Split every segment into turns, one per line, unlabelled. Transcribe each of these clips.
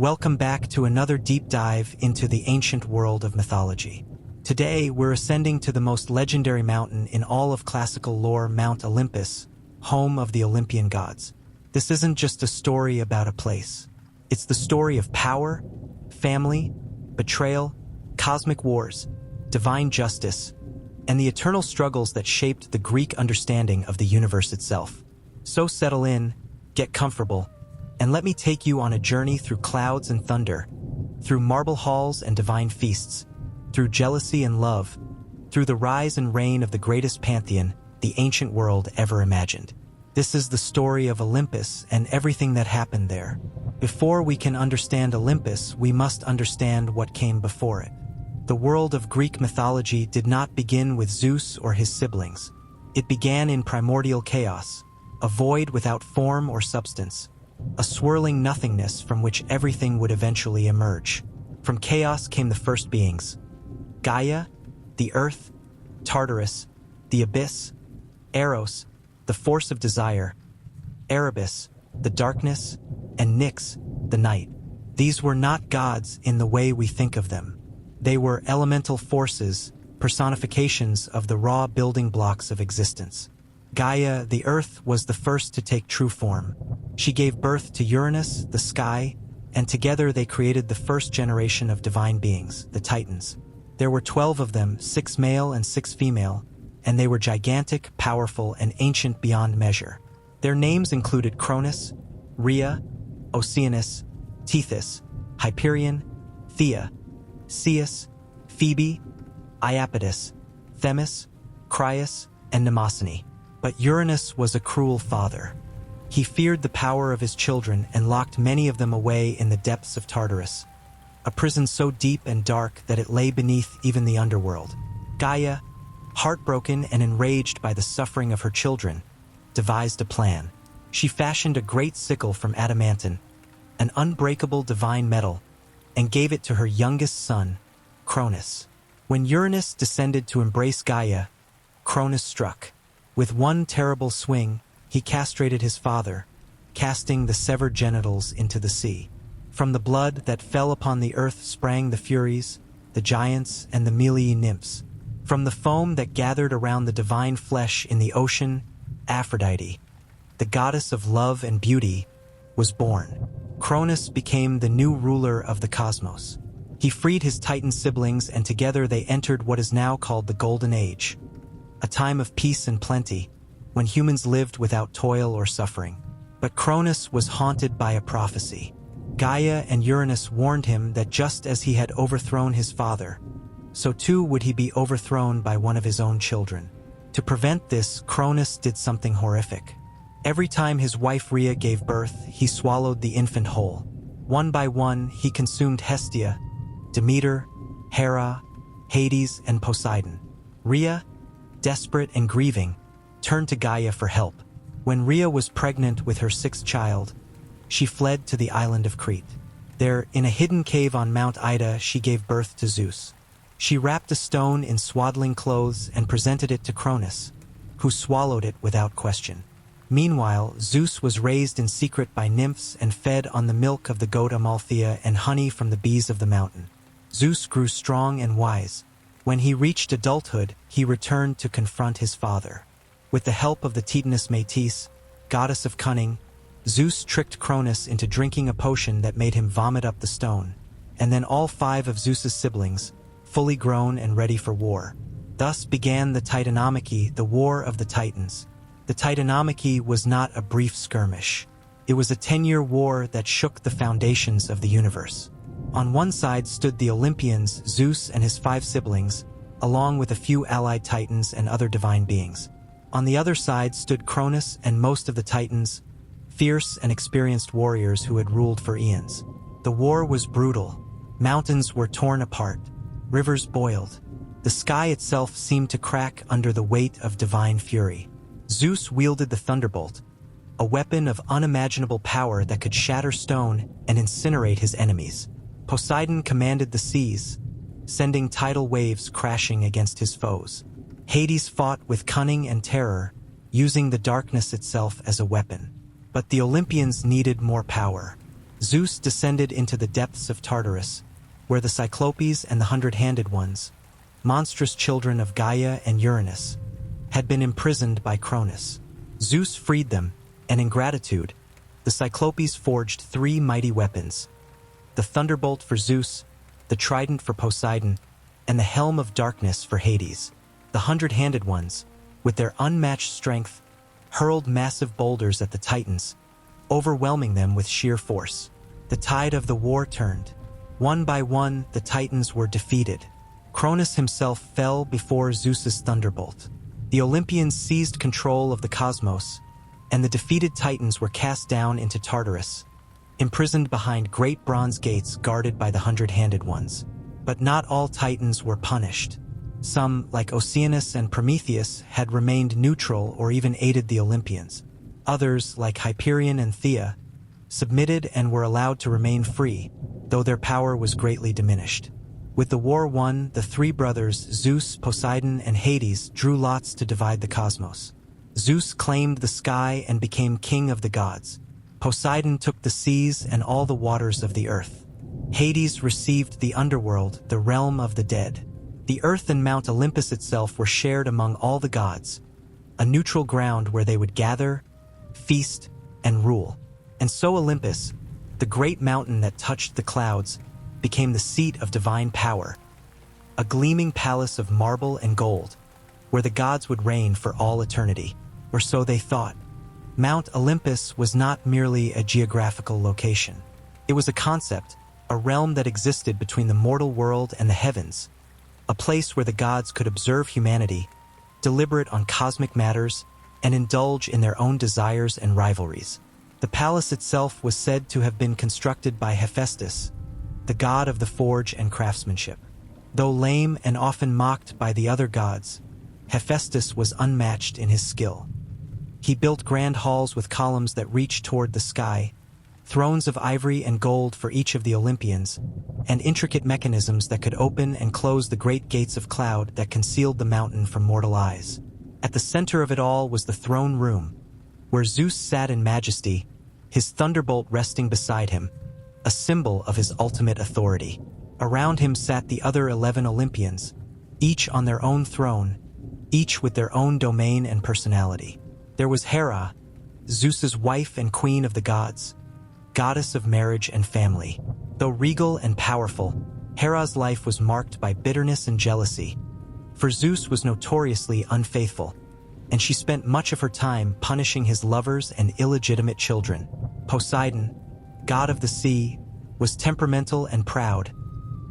Welcome back to another deep dive into the ancient world of mythology. Today, we're ascending to the most legendary mountain in all of classical lore, Mount Olympus, home of the Olympian gods. This isn't just a story about a place. It's the story of power, family, betrayal, cosmic wars, divine justice, and the eternal struggles that shaped the Greek understanding of the universe itself. So settle in, get comfortable, and let me take you on a journey through clouds and thunder, through marble halls and divine feasts, through jealousy and love, through the rise and reign of the greatest pantheon the ancient world ever imagined. This is the story of Olympus and everything that happened there. Before we can understand Olympus, we must understand what came before it. The world of Greek mythology did not begin with Zeus or his siblings. It began in primordial chaos, a void without form or substance, a swirling nothingness from which everything would eventually emerge. From chaos came the first beings: Gaia, the earth; Tartarus, the abyss; Eros, the force of desire; Erebus, the darkness; and Nyx, the night. These were not gods in the way we think of them. They were elemental forces, personifications of the raw building blocks of existence. Gaia, the earth, was the first to take true form. She gave birth to Uranus, the sky, and together they created the first generation of divine beings, the Titans. There were 12 of them, 6 male and 6 female, and they were gigantic, powerful, and ancient beyond measure. Their names included Cronus, Rhea, Oceanus, Tethys, Hyperion, Thea, Ceus, Phoebe, Iapetus, Themis, Crius, and Mnemosyne. But Uranus was a cruel father. He feared the power of his children and locked many of them away in the depths of Tartarus, a prison so deep and dark that it lay beneath even the underworld. Gaia, heartbroken and enraged by the suffering of her children, devised a plan. She fashioned a great sickle from adamantine, an unbreakable divine metal, and gave it to her youngest son, Cronus. When Uranus descended to embrace Gaia, Cronus struck. With one terrible swing, he castrated his father, casting the severed genitals into the sea. From the blood that fell upon the earth sprang the Furies, the giants, and the Melee nymphs. From the foam that gathered around the divine flesh in the ocean, Aphrodite, the goddess of love and beauty, was born. Cronus became the new ruler of the cosmos. He freed his Titan siblings, and together they entered what is now called the Golden Age, a time of peace and plenty, when humans lived without toil or suffering. But Cronus was haunted by a prophecy. Gaia and Uranus warned him that just as he had overthrown his father, so too would he be overthrown by one of his own children. To prevent this, Cronus did something horrific. Every time his wife Rhea gave birth, he swallowed the infant whole. One by one, he consumed Hestia, Demeter, Hera, Hades, and Poseidon. Rhea, desperate and grieving, turned to Gaia for help. When Rhea was pregnant with her 6th child, she fled to the island of Crete. There, in a hidden cave on Mount Ida, she gave birth to Zeus. She wrapped a stone in swaddling clothes and presented it to Cronus, who swallowed it without question. Meanwhile, Zeus was raised in secret by nymphs and fed on the milk of the goat Amalthea and honey from the bees of the mountain. Zeus grew strong and wise. When he reached adulthood, he returned to confront his father. With the help of the Titaness Métis, goddess of cunning, Zeus tricked Cronus into drinking a potion that made him vomit up the stone, and then all 5 of Zeus's siblings, fully grown and ready for war. Thus began the Titanomachy, the War of the Titans. The Titanomachy was not a brief skirmish. It was a 10-year war that shook the foundations of the universe. On one side stood the Olympians, Zeus and his 5 siblings, along with a few allied titans and other divine beings. On the other side stood Cronus and most of the titans, fierce and experienced warriors who had ruled for eons. The war was brutal. Mountains were torn apart. Rivers boiled. The sky itself seemed to crack under the weight of divine fury. Zeus wielded the thunderbolt, a weapon of unimaginable power that could shatter stone and incinerate his enemies. Poseidon commanded the seas, sending tidal waves crashing against his foes. Hades fought with cunning and terror, using the darkness itself as a weapon. But the Olympians needed more power. Zeus descended into the depths of Tartarus, where the Cyclopes and the Hundred-Handed Ones, monstrous children of Gaia and Uranus, had been imprisoned by Cronus. Zeus freed them, and in gratitude, the Cyclopes forged 3 mighty weapons: the thunderbolt for Zeus, the trident for Poseidon, and the helm of darkness for Hades. The Hundred-Handed Ones, with their unmatched strength, hurled massive boulders at the Titans, overwhelming them with sheer force. The tide of the war turned. One by one, the Titans were defeated. Cronus himself fell before Zeus's thunderbolt. The Olympians seized control of the cosmos, and the defeated Titans were cast down into Tartarus, imprisoned behind great bronze gates guarded by the Hundred-Handed Ones. But not all Titans were punished. Some, like Oceanus and Prometheus, had remained neutral or even aided the Olympians. Others, like Hyperion and Thea, submitted and were allowed to remain free, though their power was greatly diminished. With the war won, the 3 brothers, Zeus, Poseidon, and Hades, drew lots to divide the cosmos. Zeus claimed the sky and became king of the gods. Poseidon took the seas and all the waters of the earth. Hades received the underworld, the realm of the dead. The earth and Mount Olympus itself were shared among all the gods, a neutral ground where they would gather, feast, and rule. And so Olympus, the great mountain that touched the clouds, became the seat of divine power, a gleaming palace of marble and gold, where the gods would reign for all eternity, or so they thought. Mount Olympus was not merely a geographical location. It was a concept, a realm that existed between the mortal world and the heavens, a place where the gods could observe humanity, deliberate on cosmic matters, and indulge in their own desires and rivalries. The palace itself was said to have been constructed by Hephaestus, the god of the forge and craftsmanship. Though lame and often mocked by the other gods, Hephaestus was unmatched in his skill. He built grand halls with columns that reached toward the sky, thrones of ivory and gold for each of the Olympians, and intricate mechanisms that could open and close the great gates of cloud that concealed the mountain from mortal eyes. At the center of it all was the throne room, where Zeus sat in majesty, his thunderbolt resting beside him, a symbol of his ultimate authority. Around him sat the other 11 Olympians, each on their own throne, each with their own domain and personality. There was Hera, Zeus's wife and queen of the gods, goddess of marriage and family. Though regal and powerful, Hera's life was marked by bitterness and jealousy, for Zeus was notoriously unfaithful, and she spent much of her time punishing his lovers and illegitimate children. Poseidon, god of the sea, was temperamental and proud,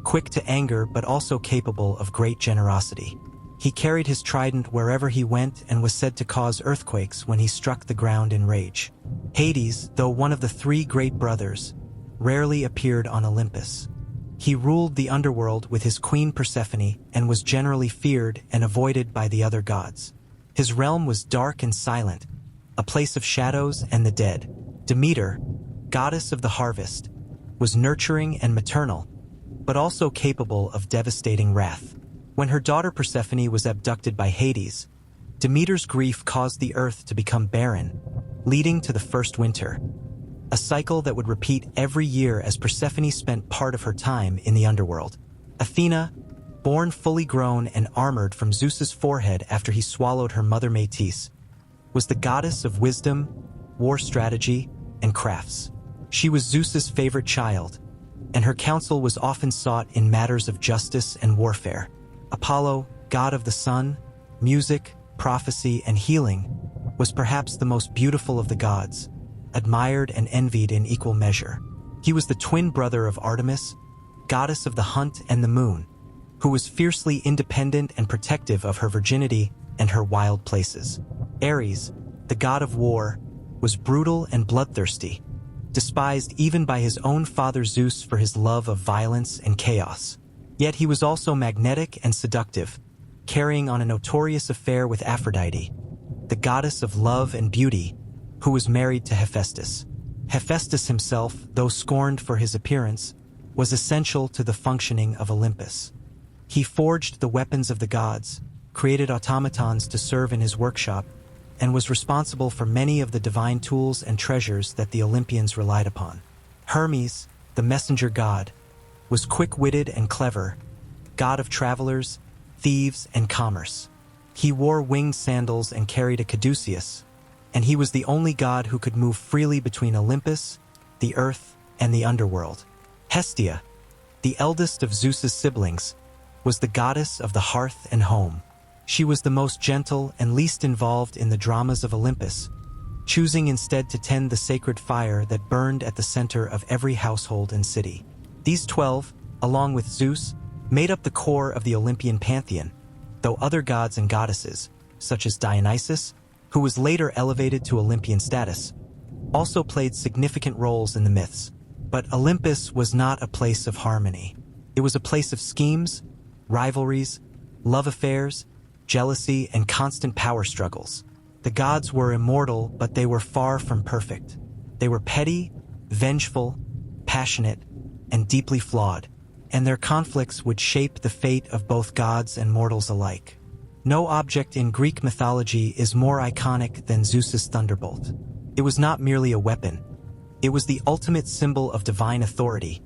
quick to anger but also capable of great generosity. He carried his trident wherever he went and was said to cause earthquakes when he struck the ground in rage. Hades, though one of the 3 great brothers, rarely appeared on Olympus. He ruled the underworld with his queen Persephone and was generally feared and avoided by the other gods. His realm was dark and silent, a place of shadows and the dead. Demeter, goddess of the harvest, was nurturing and maternal, but also capable of devastating wrath. When her daughter Persephone was abducted by Hades, Demeter's grief caused the earth to become barren, leading to the first winter, a cycle that would repeat every year as Persephone spent part of her time in the underworld. Athena, born fully grown and armored from Zeus's forehead after he swallowed her mother Metis, was the goddess of wisdom, war strategy, and crafts. She was Zeus's favorite child, and her counsel was often sought in matters of justice and warfare. Apollo, god of the sun, music, prophecy, and healing, was perhaps the most beautiful of the gods, admired and envied in equal measure. He was the twin brother of Artemis, goddess of the hunt and the moon, who was fiercely independent and protective of her virginity and her wild places. Ares, the god of war, was brutal and bloodthirsty, despised even by his own father Zeus for his love of violence and chaos. Yet he was also magnetic and seductive, carrying on a notorious affair with Aphrodite, the goddess of love and beauty, who was married to Hephaestus. Hephaestus himself, though scorned for his appearance, was essential to the functioning of Olympus. He forged the weapons of the gods, created automatons to serve in his workshop, and was responsible for many of the divine tools and treasures that the Olympians relied upon. Hermes, the messenger god, was quick-witted and clever, god of travelers, thieves, and commerce. He wore winged sandals and carried a caduceus, and he was the only god who could move freely between Olympus, the earth, and the underworld. Hestia, the eldest of Zeus's siblings, was the goddess of the hearth and home. She was the most gentle and least involved in the dramas of Olympus, choosing instead to tend the sacred fire that burned at the center of every household and city. These 12, along with Zeus, made up the core of the Olympian pantheon, though other gods and goddesses, such as Dionysus, who was later elevated to Olympian status, also played significant roles in the myths. But Olympus was not a place of harmony. It was a place of schemes, rivalries, love affairs, jealousy, and constant power struggles. The gods were immortal, but they were far from perfect. They were petty, vengeful, passionate, and deeply flawed, and their conflicts would shape the fate of both gods and mortals alike. No object in Greek mythology is more iconic than Zeus's thunderbolt. It was not merely a weapon. It was the ultimate symbol of divine authority,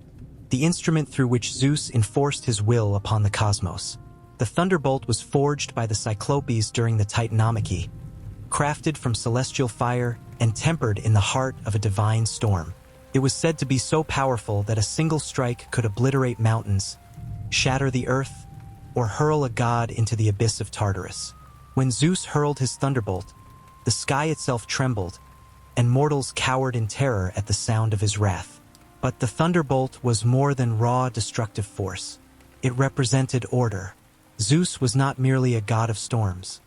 the instrument through which Zeus enforced his will upon the cosmos. The thunderbolt was forged by the Cyclopes during the Titanomachy, crafted from celestial fire and tempered in the heart of a divine storm. It was said to be so powerful that a single strike could obliterate mountains, shatter the earth, or hurl a god into the abyss of Tartarus. When Zeus hurled his thunderbolt, the sky itself trembled, and mortals cowered in terror at the sound of his wrath. But the thunderbolt was more than raw destructive force. It represented order. Zeus was not merely a god of storms.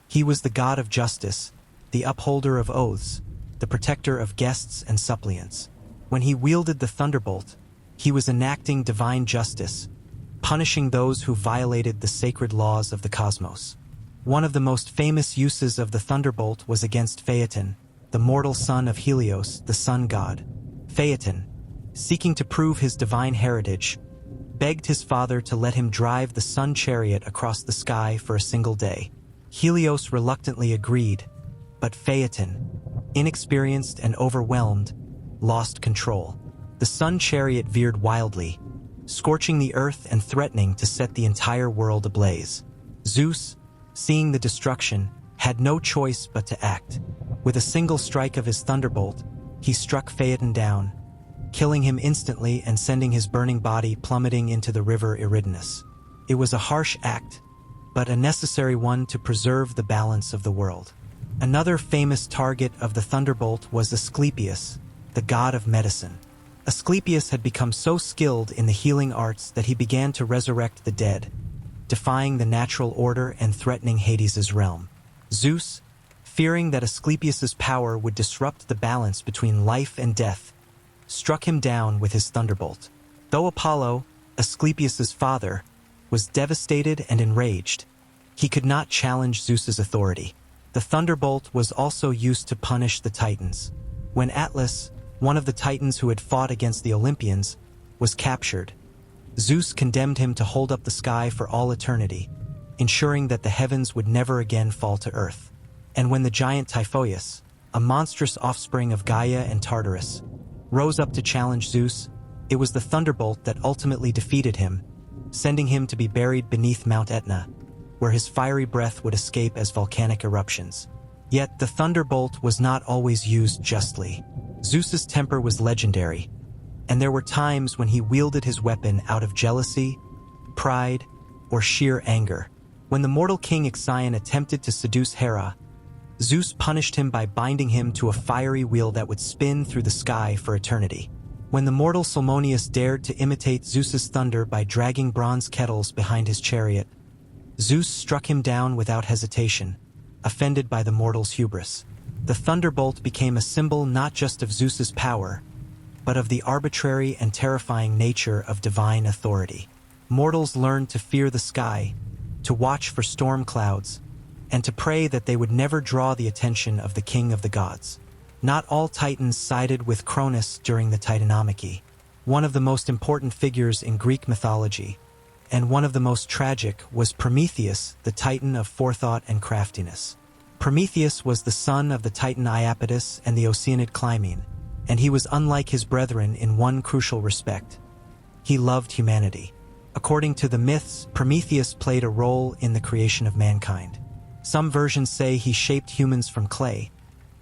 He was the god of justice, the upholder of oaths, the protector of guests and suppliants. When he wielded the thunderbolt, he was enacting divine justice, punishing those who violated the sacred laws of the cosmos. One of the most famous uses of the thunderbolt was against Phaeton, the mortal son of Helios, the sun god. Phaeton, seeking to prove his divine heritage, begged his father to let him drive the sun chariot across the sky for a single day. Helios reluctantly agreed, but Phaeton, inexperienced and overwhelmed, lost control. The sun chariot veered wildly, scorching the earth and threatening to set the entire world ablaze. Zeus, seeing the destruction, had no choice but to act. With a single strike of his thunderbolt, he struck Phaeton down, killing him instantly and sending his burning body plummeting into the river Eridanus. It was a harsh act, but a necessary one to preserve the balance of the world. Another famous target of the thunderbolt was Asclepius, the god of medicine. Asclepius had become so skilled in the healing arts that he began to resurrect the dead, defying the natural order and threatening Hades' realm. Zeus, fearing that Asclepius's power would disrupt the balance between life and death, struck him down with his thunderbolt. Though Apollo, Asclepius's father, was devastated and enraged, he could not challenge Zeus's authority. The thunderbolt was also used to punish the Titans. When Atlas, one of the Titans who had fought against the Olympians, was captured, Zeus condemned him to hold up the sky for all eternity, ensuring that the heavens would never again fall to earth. And when the giant Typhoeus, a monstrous offspring of Gaia and Tartarus, rose up to challenge Zeus, it was the thunderbolt that ultimately defeated him, sending him to be buried beneath Mount Etna, where his fiery breath would escape as volcanic eruptions. Yet the thunderbolt was not always used justly. Zeus's temper was legendary, and there were times when he wielded his weapon out of jealousy, pride, or sheer anger. When the mortal king Ixion attempted to seduce Hera, Zeus punished him by binding him to a fiery wheel that would spin through the sky for eternity. When the mortal Salmoneus dared to imitate Zeus's thunder by dragging bronze kettles behind his chariot, Zeus struck him down without hesitation, offended by the mortal's hubris. The thunderbolt became a symbol not just of Zeus's power, but of the arbitrary and terrifying nature of divine authority. Mortals learned to fear the sky, to watch for storm clouds, and to pray that they would never draw the attention of the king of the gods. Not all Titans sided with Cronus during the Titanomachy, one of the most important figures in Greek mythology, and one of the most tragic was Prometheus, the Titan of forethought and craftiness. Prometheus was the son of the Titan Iapetus and the Oceanid Clymene, and he was unlike his brethren in one crucial respect. He loved humanity. According to the myths, Prometheus played a role in the creation of mankind. Some versions say he shaped humans from clay,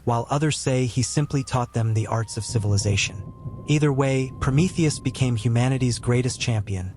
while others say he simply taught them the arts of civilization. Either way, Prometheus became humanity's greatest champion,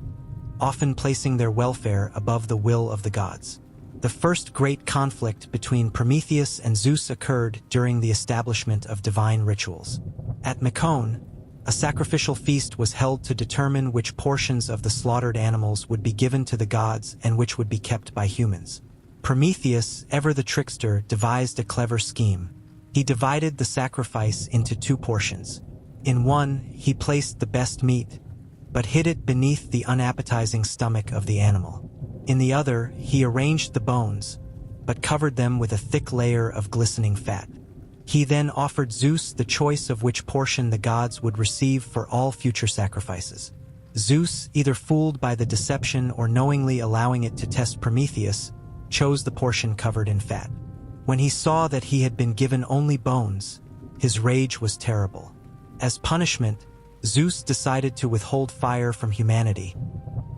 often placing their welfare above the will of the gods. The first great conflict between Prometheus and Zeus occurred during the establishment of divine rituals. At Mycone, a sacrificial feast was held to determine which portions of the slaughtered animals would be given to the gods and which would be kept by humans. Prometheus, ever the trickster, devised a clever scheme. He divided the sacrifice into two portions. In one, he placed the best meat, but hid it beneath the unappetizing stomach of the animal. In the other, he arranged the bones, but covered them with a thick layer of glistening fat. He then offered Zeus the choice of which portion the gods would receive for all future sacrifices. Zeus, either fooled by the deception or knowingly allowing it to test Prometheus, chose the portion covered in fat. When he saw that he had been given only bones, his rage was terrible. As punishment, Zeus decided to withhold fire from humanity,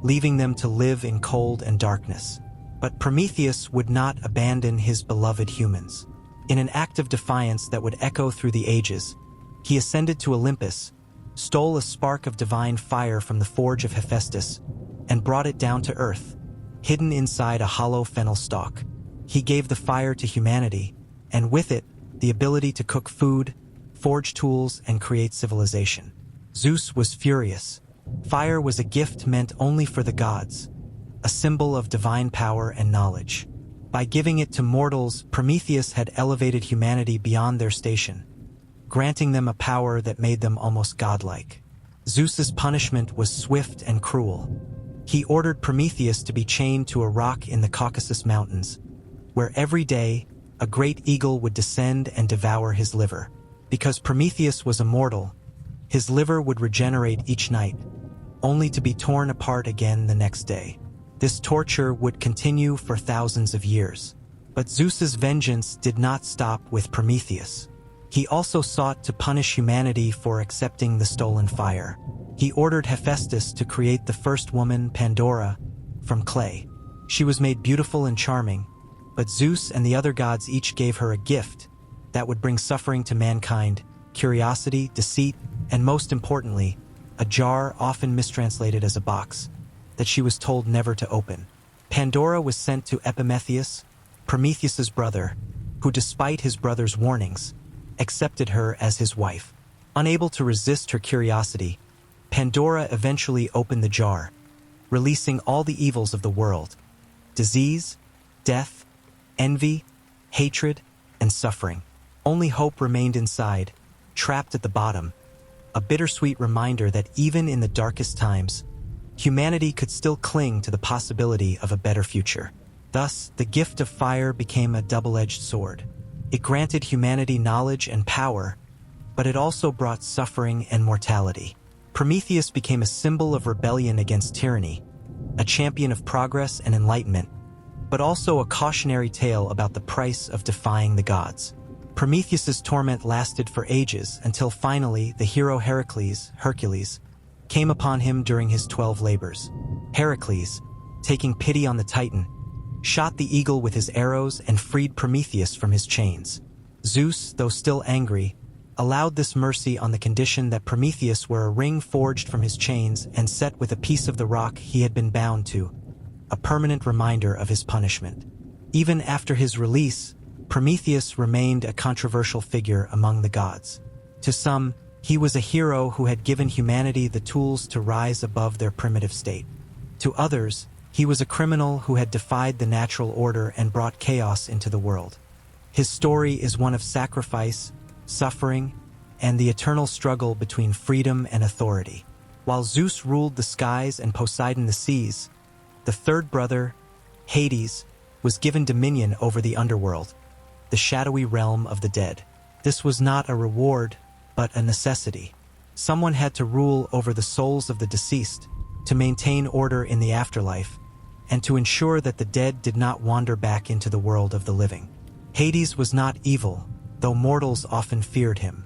leaving them to live in cold and darkness. But Prometheus would not abandon his beloved humans. In an act of defiance that would echo through the ages, he ascended to Olympus, stole a spark of divine fire from the forge of Hephaestus, and brought it down to earth, hidden inside a hollow fennel stalk. He gave the fire to humanity, and with it, the ability to cook food, forge tools, and create civilization. Zeus was furious. Fire was a gift meant only for the gods, a symbol of divine power and knowledge. By giving it to mortals, Prometheus had elevated humanity beyond their station, granting them a power that made them almost godlike. Zeus's punishment was swift and cruel. He ordered Prometheus to be chained to a rock in the Caucasus Mountains, where every day a great eagle would descend and devour his liver. Because Prometheus was immortal, his liver would regenerate each night, only to be torn apart again the next day. This torture would continue for thousands of years. But Zeus's vengeance did not stop with Prometheus. He also sought to punish humanity for accepting the stolen fire. He ordered Hephaestus to create the first woman, Pandora, from clay. She was made beautiful and charming, but Zeus and the other gods each gave her a gift that would bring suffering to mankind: curiosity, deceit, and most importantly, a jar, often mistranslated as a box, that she was told never to open. Pandora was sent to Epimetheus, Prometheus's brother, who, despite his brother's warnings, accepted her as his wife. Unable to resist her curiosity, Pandora eventually opened the jar, releasing all the evils of the world: disease, death, envy, hatred, and suffering. Only hope remained inside, trapped at the bottom, a bittersweet reminder that even in the darkest times, humanity could still cling to the possibility of a better future. Thus, the gift of fire became a double-edged sword. It granted humanity knowledge and power, but it also brought suffering and mortality. Prometheus became a symbol of rebellion against tyranny, a champion of progress and enlightenment, but also a cautionary tale about the price of defying the gods. Prometheus's torment lasted for ages until finally the hero Hercules, came upon him during his 12 labors. Heracles, taking pity on the Titan, shot the eagle with his arrows and freed Prometheus from his chains. Zeus, though still angry, allowed this mercy on the condition that Prometheus wear a ring forged from his chains and set with a piece of the rock he had been bound to, a permanent reminder of his punishment. Even after his release, Prometheus remained a controversial figure among the gods. To some, he was a hero who had given humanity the tools to rise above their primitive state. To others, he was a criminal who had defied the natural order and brought chaos into the world. His story is one of sacrifice, suffering, and the eternal struggle between freedom and authority. While Zeus ruled the skies and Poseidon the seas, the third brother, Hades, was given dominion over the underworld, the shadowy realm of the dead. This was not a reward, but a necessity. Someone had to rule over the souls of the deceased, to maintain order in the afterlife, and to ensure that the dead did not wander back into the world of the living. Hades was not evil, though mortals often feared him.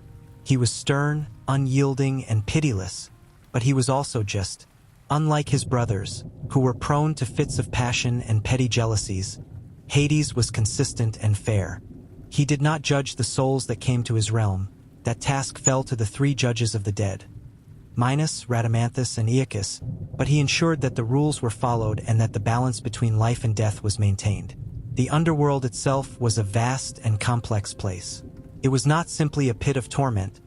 He was stern, unyielding, and pitiless, but he was also just. Unlike his brothers, who were prone to fits of passion and petty jealousies, Hades was consistent and fair. He did not judge the souls that came to his realm. That task fell to the three judges of the dead, Minos, Rhadamanthus, and Aeacus, but he ensured that the rules were followed and that the balance between life and death was maintained. The underworld itself was a vast and complex place. It was not simply a pit of torment,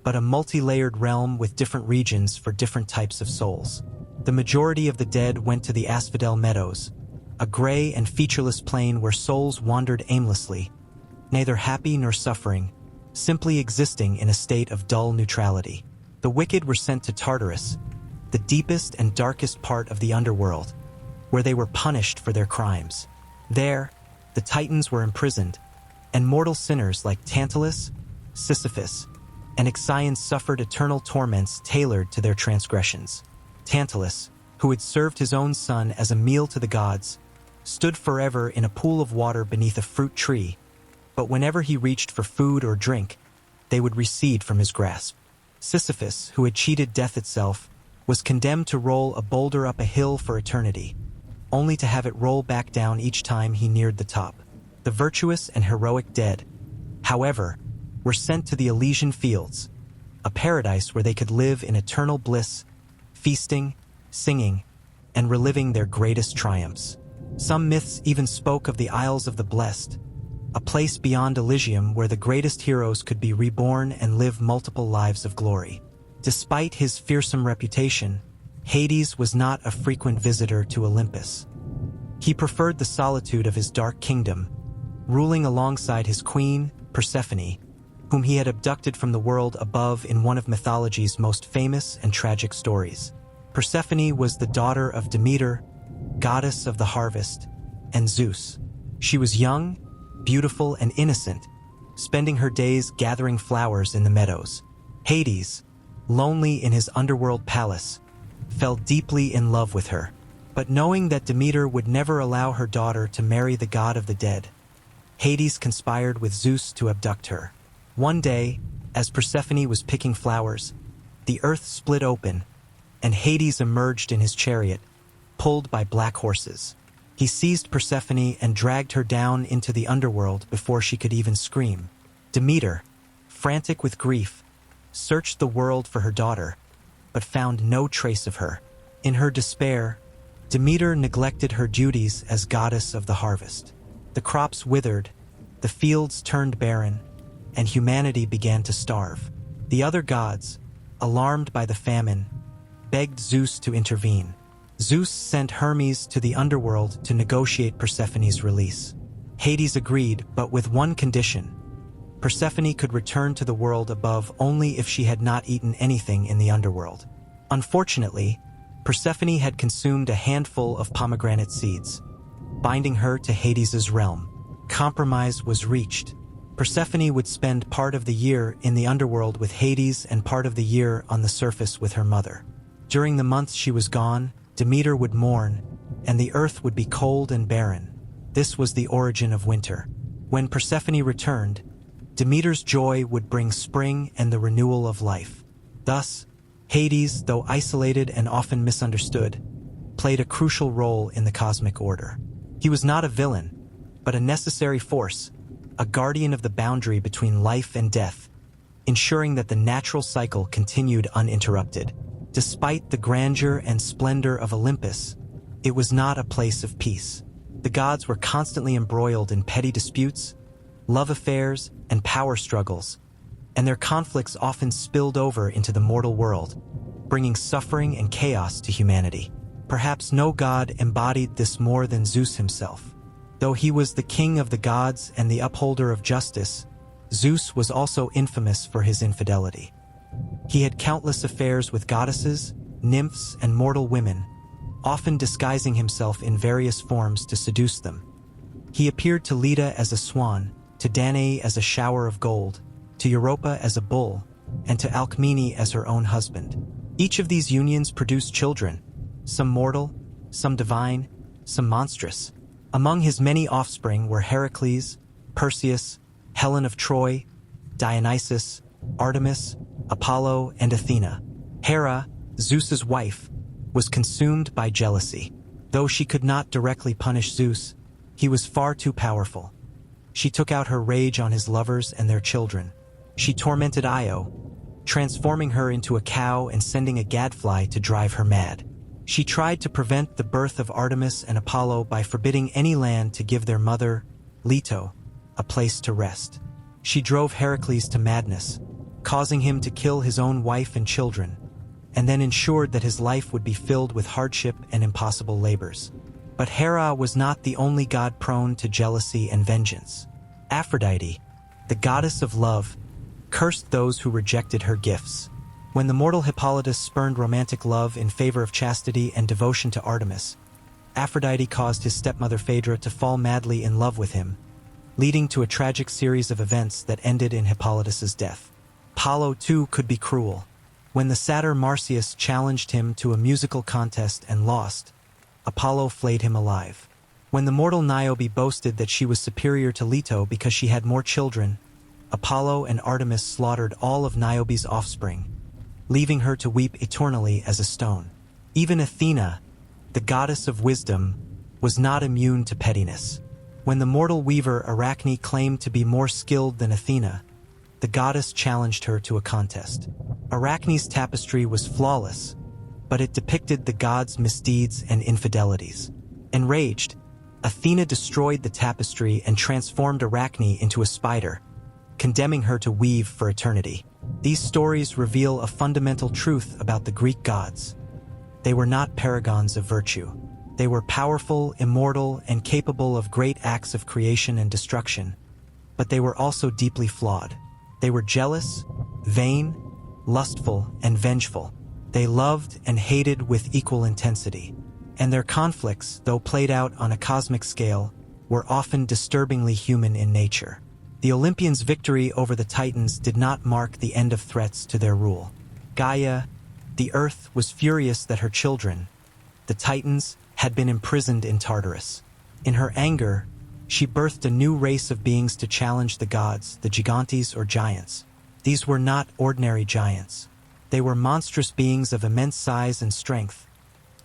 but a multi-layered realm with different regions for different types of souls. The majority of the dead went to the Asphodel Meadows, a gray and featureless plain where souls wandered aimlessly, neither happy nor suffering, simply existing in a state of dull neutrality. The wicked were sent to Tartarus, the deepest and darkest part of the underworld, where they were punished for their crimes. There, the Titans were imprisoned, and mortal sinners like Tantalus, Sisyphus, and Ixion suffered eternal torments tailored to their transgressions. Tantalus, who had served his own son as a meal to the gods, stood forever in a pool of water beneath a fruit tree, but whenever he reached for food or drink, they would recede from his grasp. Sisyphus, who had cheated death itself, was condemned to roll a boulder up a hill for eternity, only to have it roll back down each time he neared the top. The virtuous and heroic dead, however, were sent to the Elysian Fields, a paradise where they could live in eternal bliss, feasting, singing, and reliving their greatest triumphs. Some myths even spoke of the Isles of the Blessed, a place beyond Elysium where the greatest heroes could be reborn and live multiple lives of glory. Despite his fearsome reputation, Hades was not a frequent visitor to Olympus. He preferred the solitude of his dark kingdom, ruling alongside his queen, Persephone, whom he had abducted from the world above in one of mythology's most famous and tragic stories. Persephone was the daughter of Demeter, goddess of the harvest, and Zeus. She was young, beautiful, and innocent, spending her days gathering flowers in the meadows. Hades, lonely in his underworld palace, fell deeply in love with her. But knowing that Demeter would never allow her daughter to marry the god of the dead, Hades conspired with Zeus to abduct her. One day, as Persephone was picking flowers, the earth split open, and Hades emerged in his chariot, pulled by black horses. He seized Persephone and dragged her down into the underworld before she could even scream. Demeter, frantic with grief, searched the world for her daughter, but found no trace of her. In her despair, Demeter neglected her duties as goddess of the harvest. The crops withered, the fields turned barren, and humanity began to starve. The other gods, alarmed by the famine, begged Zeus to intervene. Zeus sent Hermes to the underworld to negotiate Persephone's release. Hades agreed, but with one condition. Persephone could return to the world above only if she had not eaten anything in the underworld. Unfortunately, Persephone had consumed a handful of pomegranate seeds, binding her to Hades's realm. Compromise was reached. Persephone would spend part of the year in the underworld with Hades and part of the year on the surface with her mother. During the months she was gone, Demeter would mourn, and the earth would be cold and barren. This was the origin of winter. When Persephone returned, Demeter's joy would bring spring and the renewal of life. Thus, Hades, though isolated and often misunderstood, played a crucial role in the cosmic order. He was not a villain, but a necessary force, a guardian of the boundary between life and death, ensuring that the natural cycle continued uninterrupted. Despite the grandeur and splendor of Olympus, it was not a place of peace. The gods were constantly embroiled in petty disputes, love affairs, and power struggles, and their conflicts often spilled over into the mortal world, bringing suffering and chaos to humanity. Perhaps no god embodied this more than Zeus himself. Though he was the king of the gods and the upholder of justice, Zeus was also infamous for his infidelity. He had countless affairs with goddesses, nymphs, and mortal women, often disguising himself in various forms to seduce them. He appeared to Leda as a swan, to Danae as a shower of gold, to Europa as a bull, and to Alcmene as her own husband. Each of these unions produced children, some mortal, some divine, some monstrous. Among his many offspring were Heracles, Perseus, Helen of Troy, Dionysus, Artemis, Apollo, and Athena. Hera, Zeus's wife, was consumed by jealousy. Though she could not directly punish Zeus, he was far too powerful. She took out her rage on his lovers and their children. She tormented Io, transforming her into a cow and sending a gadfly to drive her mad. She tried to prevent the birth of Artemis and Apollo by forbidding any land to give their mother, Leto, a place to rest. She drove Heracles to madness, causing him to kill his own wife and children, and then ensured that his life would be filled with hardship and impossible labors. But Hera was not the only god prone to jealousy and vengeance. Aphrodite, the goddess of love, cursed those who rejected her gifts. When the mortal Hippolytus spurned romantic love in favor of chastity and devotion to Artemis, Aphrodite caused his stepmother Phaedra to fall madly in love with him, leading to a tragic series of events that ended in Hippolytus's death. Apollo, too, could be cruel. When the satyr Marsyas challenged him to a musical contest and lost, Apollo flayed him alive. When the mortal Niobe boasted that she was superior to Leto because she had more children, Apollo and Artemis slaughtered all of Niobe's offspring, leaving her to weep eternally as a stone. Even Athena, the goddess of wisdom, was not immune to pettiness. When the mortal weaver Arachne claimed to be more skilled than Athena, the goddess challenged her to a contest. Arachne's tapestry was flawless, but it depicted the gods' misdeeds and infidelities. Enraged, Athena destroyed the tapestry and transformed Arachne into a spider, condemning her to weave for eternity. These stories reveal a fundamental truth about the Greek gods. They were not paragons of virtue. They were powerful, immortal, and capable of great acts of creation and destruction, but they were also deeply flawed. They were jealous, vain, lustful, and vengeful. They loved and hated with equal intensity, and their conflicts, though played out on a cosmic scale, were often disturbingly human in nature. The Olympians' victory over the Titans did not mark the end of threats to their rule. Gaia, the Earth, was furious that her children, the Titans, had been imprisoned in Tartarus. In her anger, she birthed a new race of beings to challenge the gods, the Gigantes or giants. These were not ordinary giants. They were monstrous beings of immense size and strength,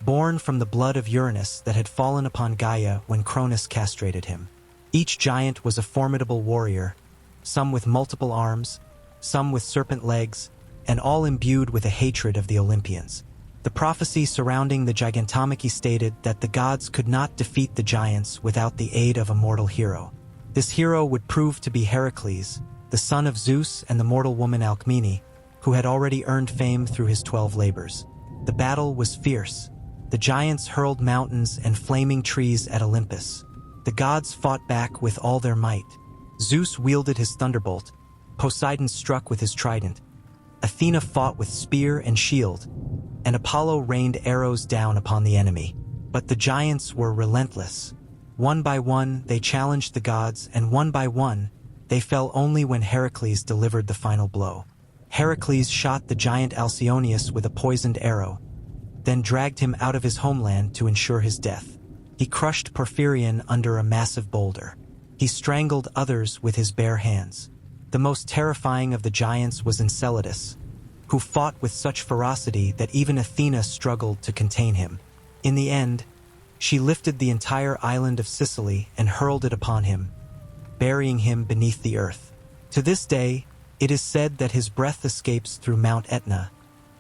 born from the blood of Uranus that had fallen upon Gaia when Cronus castrated him. Each giant was a formidable warrior, some with multiple arms, some with serpent legs, and all imbued with a hatred of the Olympians. The prophecy surrounding the Gigantomachy stated that the gods could not defeat the giants without the aid of a mortal hero. This hero would prove to be Heracles, the son of Zeus and the mortal woman Alcmene, who had already earned fame through his 12 labors. The battle was fierce. The giants hurled mountains and flaming trees at Olympus. The gods fought back with all their might. Zeus wielded his thunderbolt, Poseidon struck with his trident, Athena fought with spear and shield, and Apollo rained arrows down upon the enemy. But the giants were relentless. One by one, they challenged the gods, and one by one, they fell only when Heracles delivered the final blow. Heracles shot the giant Alcyoneus with a poisoned arrow, then dragged him out of his homeland to ensure his death. He crushed Porphyrion under a massive boulder. He strangled others with his bare hands. The most terrifying of the giants was Enceladus, who fought with such ferocity that even Athena struggled to contain him. In the end, she lifted the entire island of Sicily and hurled it upon him, burying him beneath the earth. To this day, it is said that his breath escapes through Mount Etna,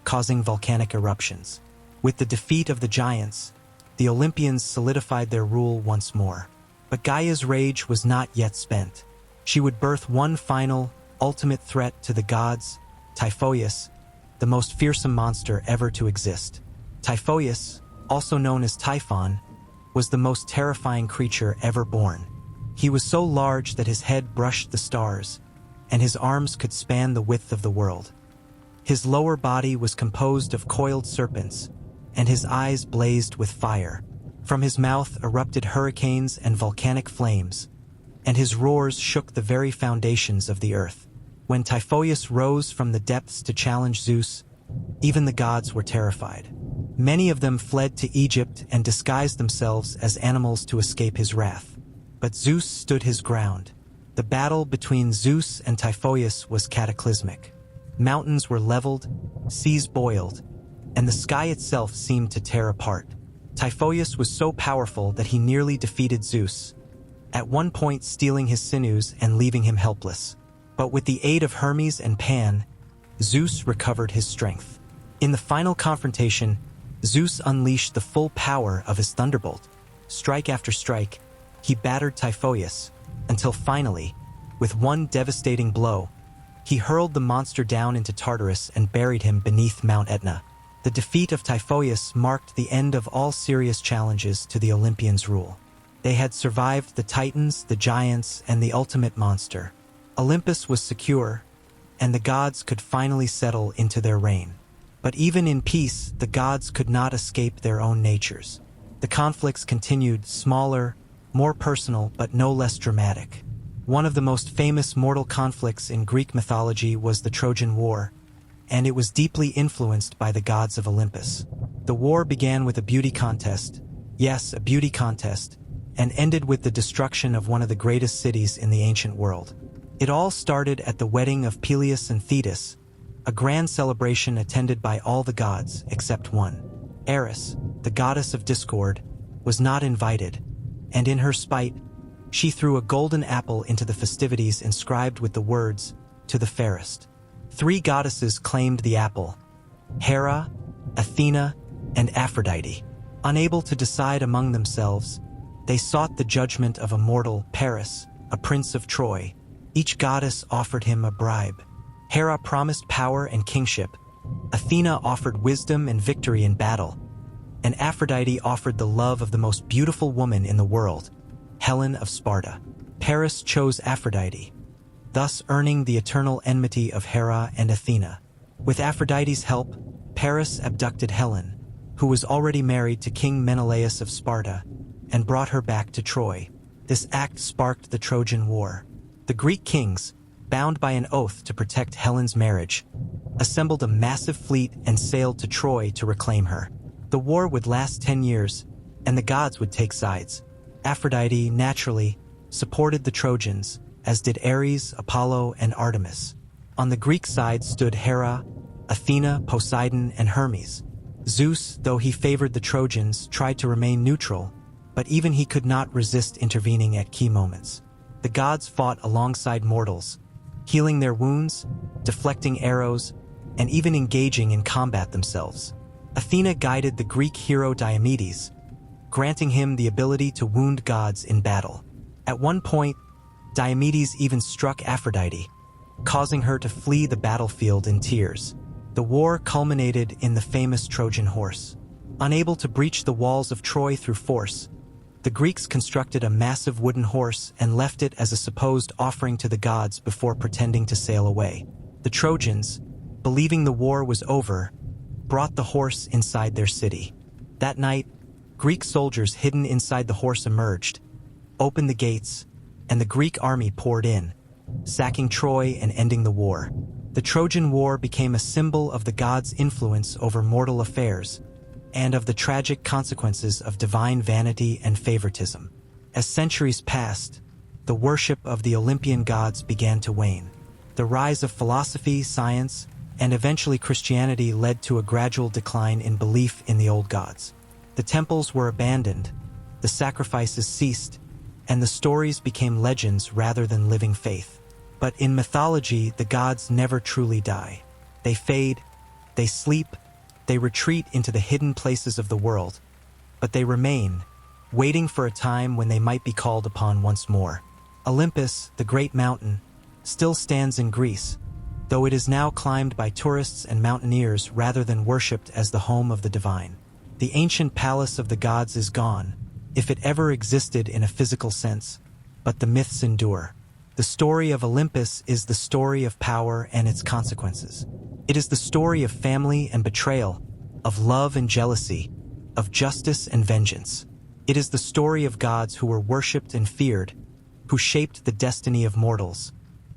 causing volcanic eruptions. With the defeat of the giants, the Olympians solidified their rule once more. But Gaia's rage was not yet spent. She would birth one final, ultimate threat to the gods, Typhoeus, the most fearsome monster ever to exist. Typhoeus, also known as Typhon, was the most terrifying creature ever born. He was so large that his head brushed the stars, and his arms could span the width of the world. His lower body was composed of coiled serpents, and his eyes blazed with fire. From his mouth erupted hurricanes and volcanic flames, and his roars shook the very foundations of the earth. When Typhoeus rose from the depths to challenge Zeus, even the gods were terrified. Many of them fled to Egypt and disguised themselves as animals to escape his wrath. But Zeus stood his ground. The battle between Zeus and Typhoeus was cataclysmic. Mountains were leveled, seas boiled, and the sky itself seemed to tear apart. Typhoeus was so powerful that he nearly defeated Zeus, at one point stealing his sinews and leaving him helpless. But with the aid of Hermes and Pan, Zeus recovered his strength. In the final confrontation, Zeus unleashed the full power of his thunderbolt. Strike after strike, he battered Typhoeus, until finally, with one devastating blow, he hurled the monster down into Tartarus and buried him beneath Mount Etna. The defeat of Typhoeus marked the end of all serious challenges to the Olympians' rule. They had survived the Titans, the giants, and the ultimate monster. Olympus was secure, and the gods could finally settle into their reign. But even in peace, the gods could not escape their own natures. The conflicts continued, smaller, more personal, but no less dramatic. One of the most famous mortal conflicts in Greek mythology was the Trojan War, and it was deeply influenced by the gods of Olympus. The war began with a beauty contest, yes, a beauty contest, and ended with the destruction of one of the greatest cities in the ancient world. It all started at the wedding of Peleus and Thetis, a grand celebration attended by all the gods except one. Eris, the goddess of discord, was not invited, and in her spite, she threw a golden apple into the festivities inscribed with the words, "To the fairest." 3 goddesses claimed the apple: Hera, Athena, and Aphrodite. Unable to decide among themselves, they sought the judgment of a mortal, Paris, a prince of Troy. Each goddess offered him a bribe. Hera promised power and kingship, Athena offered wisdom and victory in battle, and Aphrodite offered the love of the most beautiful woman in the world, Helen of Sparta. Paris chose Aphrodite, thus earning the eternal enmity of Hera and Athena. With Aphrodite's help, Paris abducted Helen, who was already married to King Menelaus of Sparta, and brought her back to Troy. This act sparked the Trojan War. The Greek kings, bound by an oath to protect Helen's marriage, assembled a massive fleet and sailed to Troy to reclaim her. The war would last 10 years, and the gods would take sides. Aphrodite, naturally, supported the Trojans, as did Ares, Apollo, and Artemis. On the Greek side stood Hera, Athena, Poseidon, and Hermes. Zeus, though he favored the Trojans, tried to remain neutral, but even he could not resist intervening at key moments. The gods fought alongside mortals, healing their wounds, deflecting arrows, and even engaging in combat themselves. Athena guided the Greek hero Diomedes, granting him the ability to wound gods in battle. At one point, Diomedes even struck Aphrodite, causing her to flee the battlefield in tears. The war culminated in the famous Trojan horse. Unable to breach the walls of Troy through force, the Greeks constructed a massive wooden horse and left it as a supposed offering to the gods before pretending to sail away. The Trojans, believing the war was over, brought the horse inside their city. That night, Greek soldiers hidden inside the horse emerged, opened the gates, and the Greek army poured in, sacking Troy and ending the war. The Trojan War became a symbol of the gods' influence over mortal affairs, and of the tragic consequences of divine vanity and favoritism. As centuries passed, the worship of the Olympian gods began to wane. The rise of philosophy, science, and eventually Christianity led to a gradual decline in belief in the old gods. The temples were abandoned, the sacrifices ceased, and the stories became legends rather than living faith. But in mythology, the gods never truly die. They fade, they sleep, they retreat into the hidden places of the world, but they remain, waiting for a time when they might be called upon once more. Olympus, the great mountain, still stands in Greece, though it is now climbed by tourists and mountaineers rather than worshipped as the home of the divine. The ancient palace of the gods is gone, if it ever existed in a physical sense, but the myths endure. The story of Olympus is the story of power and its consequences. It is the story of family and betrayal, of love and jealousy, of justice and vengeance. It is the story of gods who were worshipped and feared, who shaped the destiny of mortals,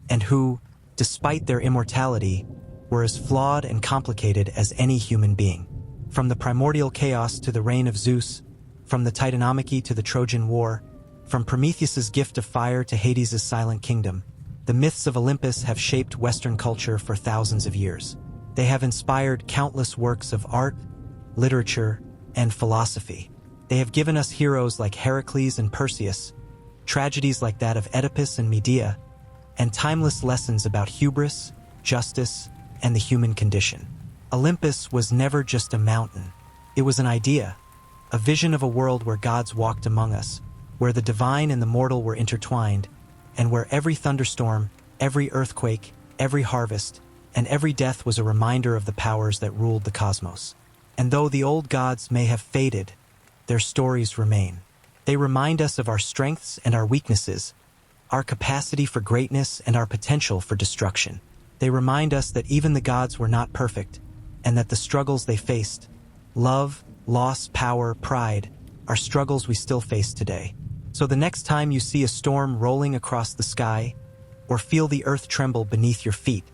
and who, despite their immortality, were as flawed and complicated as any human being. From the primordial chaos to the reign of Zeus, from the Titanomachy to the Trojan War, from Prometheus's gift of fire to Hades' silent kingdom, The myths of Olympus have shaped Western culture for thousands of years. They have inspired countless works of art, literature, and philosophy. They have given us heroes like Heracles and Perseus, tragedies like that of Oedipus and Medea, and timeless lessons about hubris, justice, and the human condition. Olympus was never just a mountain. It was an idea, a vision of a world where gods walked among us, where the divine and the mortal were intertwined, and where every thunderstorm, every earthquake, every harvest, and every death was a reminder of the powers that ruled the cosmos. And though the old gods may have faded, their stories remain. They remind us of our strengths and our weaknesses, our capacity for greatness and our potential for destruction. They remind us that even the gods were not perfect, and that the struggles they faced, love, loss, power, pride, are struggles we still face today. So the next time you see a storm rolling across the sky, or feel the earth tremble beneath your feet,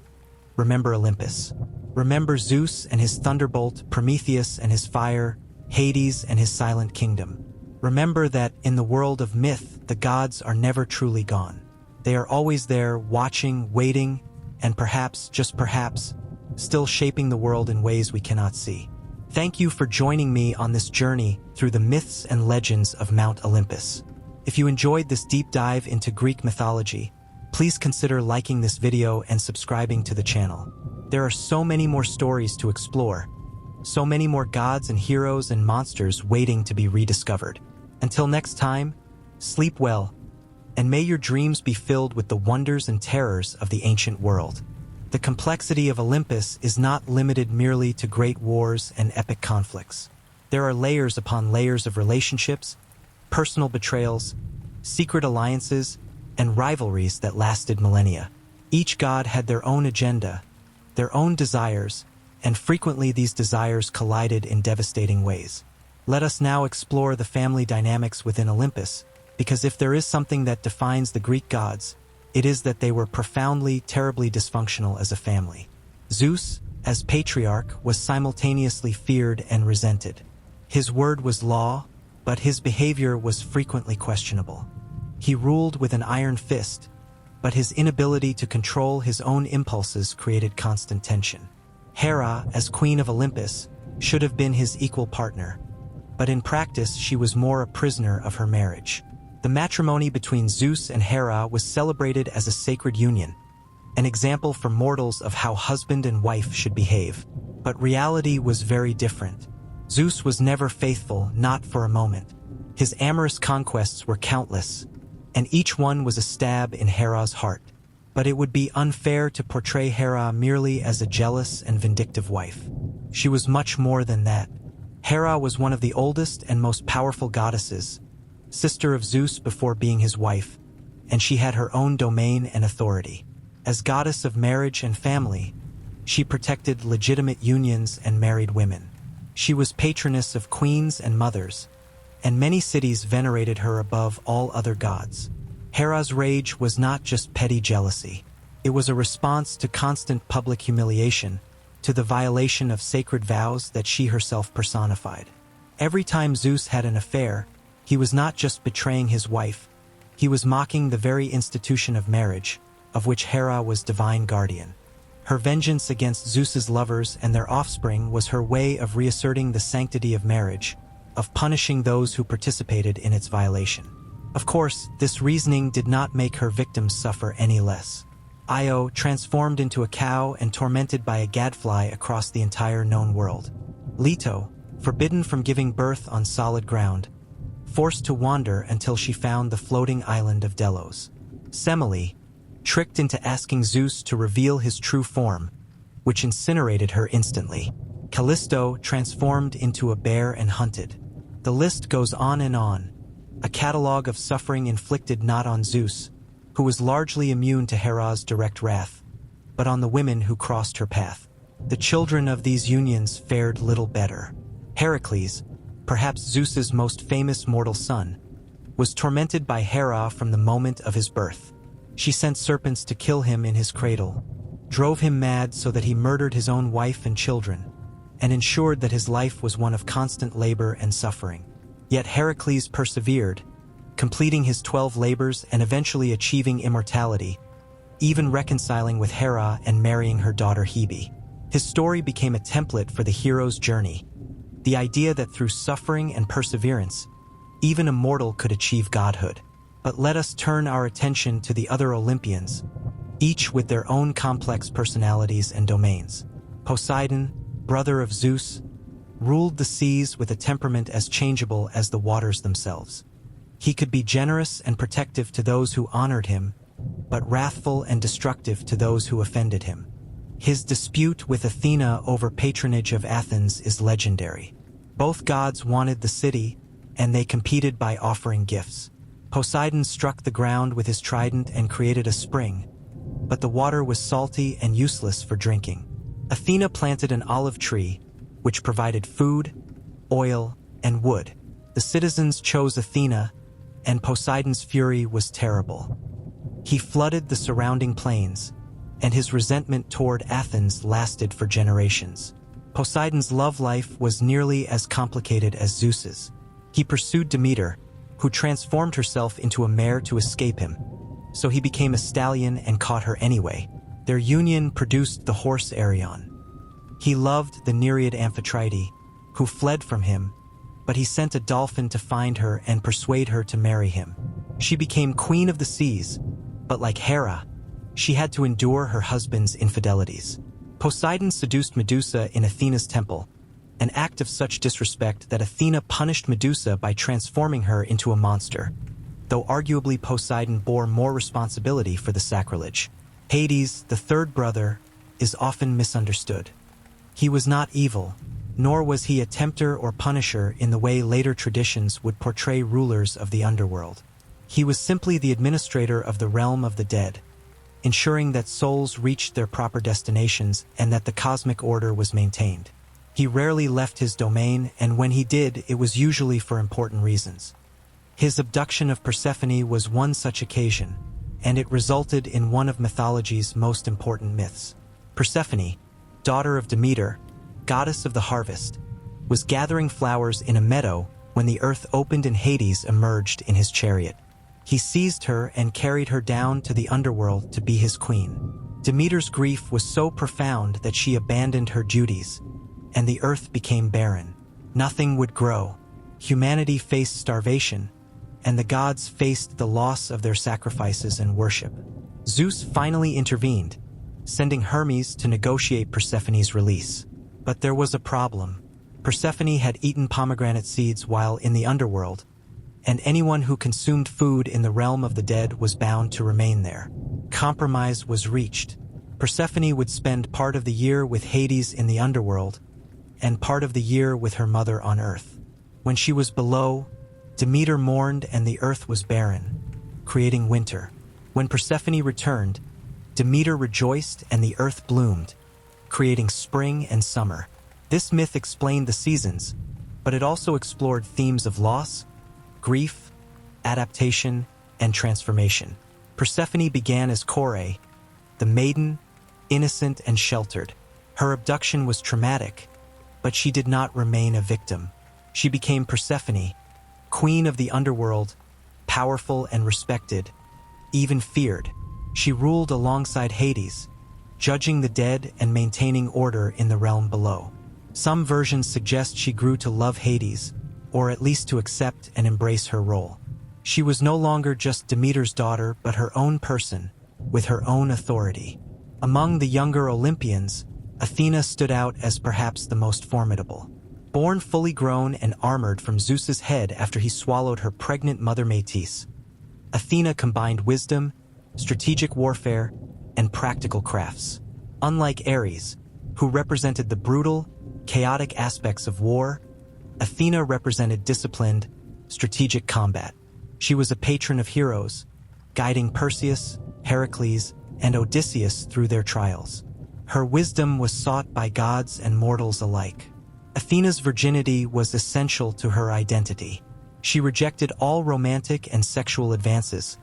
remember Olympus. Remember Zeus and his thunderbolt, Prometheus and his fire, Hades and his silent kingdom. Remember that in the world of myth, the gods are never truly gone. They are always there, watching, waiting, and perhaps, just perhaps, still shaping the world in ways we cannot see. Thank you for joining me on this journey through the myths and legends of Mount Olympus. If you enjoyed this deep dive into Greek mythology, please consider liking this video and subscribing to the channel. There are so many more stories to explore, so many more gods and heroes and monsters waiting to be rediscovered. Until next time, sleep well, and may your dreams be filled with the wonders and terrors of the ancient world. The complexity of Olympus is not limited merely to great wars and epic conflicts. There are layers upon layers of relationships, personal betrayals, secret alliances, and rivalries that lasted millennia. Each god had their own agenda, their own desires, and frequently these desires collided in devastating ways. Let us now explore the family dynamics within Olympus, because if there is something that defines the Greek gods, it is that they were profoundly, terribly dysfunctional as a family. Zeus, as patriarch, was simultaneously feared and resented. His word was law, but his behavior was frequently questionable. He ruled with an iron fist, but his inability to control his own impulses created constant tension. Hera, as queen of Olympus, should have been his equal partner, but in practice she was more a prisoner of her marriage. The matrimony between Zeus and Hera was celebrated as a sacred union, an example for mortals of how husband and wife should behave. But reality was very different. Zeus was never faithful, not for a moment. His amorous conquests were countless, and each one was a stab in Hera's heart. But it would be unfair to portray Hera merely as a jealous and vindictive wife. She was much more than that. Hera was one of the oldest and most powerful goddesses, sister of Zeus before being his wife, and she had her own domain and authority. As goddess of marriage and family, she protected legitimate unions and married women. She was patroness of queens and mothers, and many cities venerated her above all other gods. Hera's rage was not just petty jealousy. It was a response to constant public humiliation, to the violation of sacred vows that she herself personified. Every time Zeus had an affair, he was not just betraying his wife, he was mocking the very institution of marriage, of which Hera was divine guardian. Her vengeance against Zeus's lovers and their offspring was her way of reasserting the sanctity of marriage, of punishing those who participated in its violation. Of course, this reasoning did not make her victims suffer any less. Io, transformed into a cow and tormented by a gadfly across the entire known world. Leto, forbidden from giving birth on solid ground, forced to wander until she found the floating island of Delos. Semele, tricked into asking Zeus to reveal his true form, which incinerated her instantly. Callisto, transformed into a bear and hunted. The list goes on and on, a catalogue of suffering inflicted not on Zeus, who was largely immune to Hera's direct wrath, but on the women who crossed her path. The children of these unions fared little better. Heracles, perhaps Zeus's most famous mortal son, was tormented by Hera from the moment of his birth. She sent serpents to kill him in his cradle, drove him mad so that he murdered his own wife and children, and ensured that his life was one of constant labor and suffering. Yet Heracles persevered, completing his 12 labors and eventually achieving immortality, even reconciling with Hera and marrying her daughter Hebe. His story became a template for the hero's journey, the idea that through suffering and perseverance, even a mortal could achieve godhood. But let us turn our attention to the other Olympians, each with their own complex personalities and domains. Poseidon, brother of Zeus, ruled the seas with a temperament as changeable as the waters themselves. He could be generous and protective to those who honored him, but wrathful and destructive to those who offended him. His dispute with Athena over patronage of Athens is legendary. Both gods wanted the city, and they competed by offering gifts. Poseidon struck the ground with his trident and created a spring, but the water was salty and useless for drinking. Athena planted an olive tree, which provided food, oil, and wood. The citizens chose Athena, and Poseidon's fury was terrible. He flooded the surrounding plains, and his resentment toward Athens lasted for generations. Poseidon's love life was nearly as complicated as Zeus's. He pursued Demeter, who transformed herself into a mare to escape him, so he became a stallion and caught her anyway. Their union produced the horse Arion. He loved the Nereid Amphitrite, who fled from him, but he sent a dolphin to find her and persuade her to marry him. She became queen of the seas, but like Hera, she had to endure her husband's infidelities. Poseidon seduced Medusa in Athena's temple, an act of such disrespect that Athena punished Medusa by transforming her into a monster, though arguably Poseidon bore more responsibility for the sacrilege. Hades, the third brother, is often misunderstood. He was not evil, nor was he a tempter or punisher in the way later traditions would portray rulers of the underworld. He was simply the administrator of the realm of the dead, ensuring that souls reached their proper destinations and that the cosmic order was maintained. He rarely left his domain, and when he did, it was usually for important reasons. His abduction of Persephone was one such occasion, and it resulted in one of mythology's most important myths. Persephone, daughter of Demeter, goddess of the harvest, was gathering flowers in a meadow when the earth opened and Hades emerged in his chariot. He seized her and carried her down to the underworld to be his queen. Demeter's grief was so profound that she abandoned her duties, and the earth became barren. Nothing would grow. Humanity faced starvation, and the gods faced the loss of their sacrifices and worship. Zeus finally intervened, sending Hermes to negotiate Persephone's release. But there was a problem. Persephone had eaten pomegranate seeds while in the underworld, and anyone who consumed food in the realm of the dead was bound to remain there. Compromise was reached. Persephone would spend part of the year with Hades in the underworld, and part of the year with her mother on earth. When she was below, Demeter mourned and the earth was barren, creating winter. When Persephone returned, Demeter rejoiced and the earth bloomed, creating spring and summer. This myth explained the seasons, but it also explored themes of loss, grief, adaptation, and transformation. Persephone began as Kore, the maiden, innocent and sheltered. Her abduction was traumatic, but she did not remain a victim. She became Persephone, queen of the underworld, powerful and respected, even feared. She ruled alongside Hades, judging the dead and maintaining order in the realm below. Some versions suggest she grew to love Hades, or at least to accept and embrace her role. She was no longer just Demeter's daughter, but her own person, with her own authority. Among the younger Olympians, Athena stood out as perhaps the most formidable. Born fully grown and armored from Zeus's head after he swallowed her pregnant mother Metis, Athena combined wisdom, strategic warfare, and practical crafts. Unlike Ares, who represented the brutal, chaotic aspects of war, Athena represented disciplined, strategic combat. She was a patron of heroes, guiding Perseus, Heracles, and Odysseus through their trials. Her wisdom was sought by gods and mortals alike. Athena's virginity was essential to her identity. She rejected all romantic and sexual advances,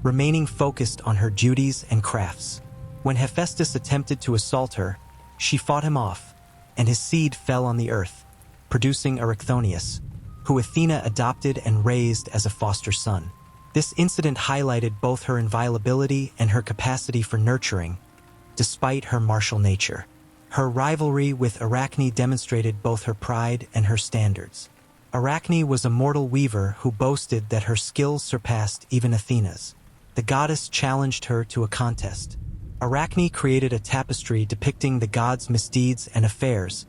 remaining focused on her duties and crafts. When Hephaestus attempted to assault her, she fought him off, and his seed fell on the earth, producing Erichthonius, who Athena adopted and raised as a foster son. This incident highlighted both her inviolability and her capacity for nurturing, despite her martial nature. Her rivalry with Arachne demonstrated both her pride and her standards. Arachne was a mortal weaver who boasted that her skills surpassed even Athena's. The goddess challenged her to a contest. Arachne created a tapestry depicting the gods' misdeeds and affairs,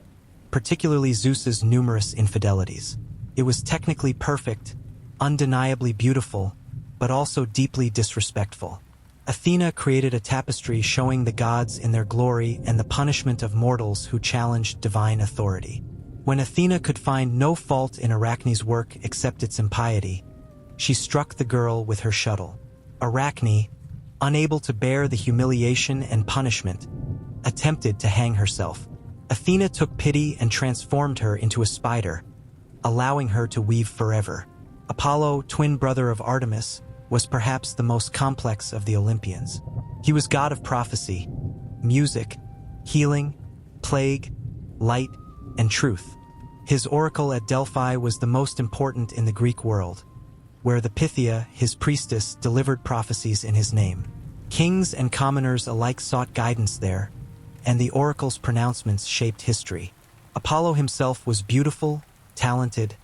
particularly Zeus's numerous infidelities. It was technically perfect, undeniably beautiful, but also deeply disrespectful. Athena created a tapestry showing the gods in their glory and the punishment of mortals who challenged divine authority. When Athena could find no fault in Arachne's work except its impiety, she struck the girl with her shuttle. Arachne, unable to bear the humiliation and punishment, attempted to hang herself. Athena took pity and transformed her into a spider, allowing her to weave forever. Apollo, twin brother of Artemis, was perhaps the most complex of the Olympians. He was god of prophecy, music, healing, plague, light, and truth. His oracle at Delphi was the most important in the Greek world, where the Pythia, his priestess, delivered prophecies in his name. Kings and commoners alike sought guidance there, and the oracle's pronouncements shaped history. Apollo himself was beautiful, talented,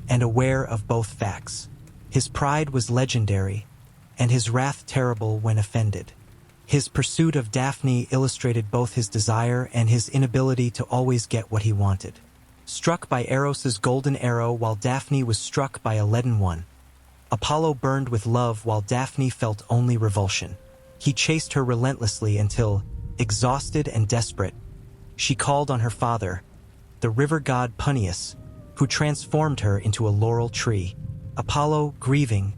and aware of both facts. His pride was legendary, and his wrath terrible when offended. His pursuit of Daphne illustrated both his desire and his inability to always get what he wanted. Struck by Eros's golden arrow while Daphne was struck by a leaden one, Apollo burned with love while Daphne felt only revulsion. He chased her relentlessly until, exhausted and desperate, she called on her father, the river god Punnius, who transformed her into a laurel tree. Apollo, grieving,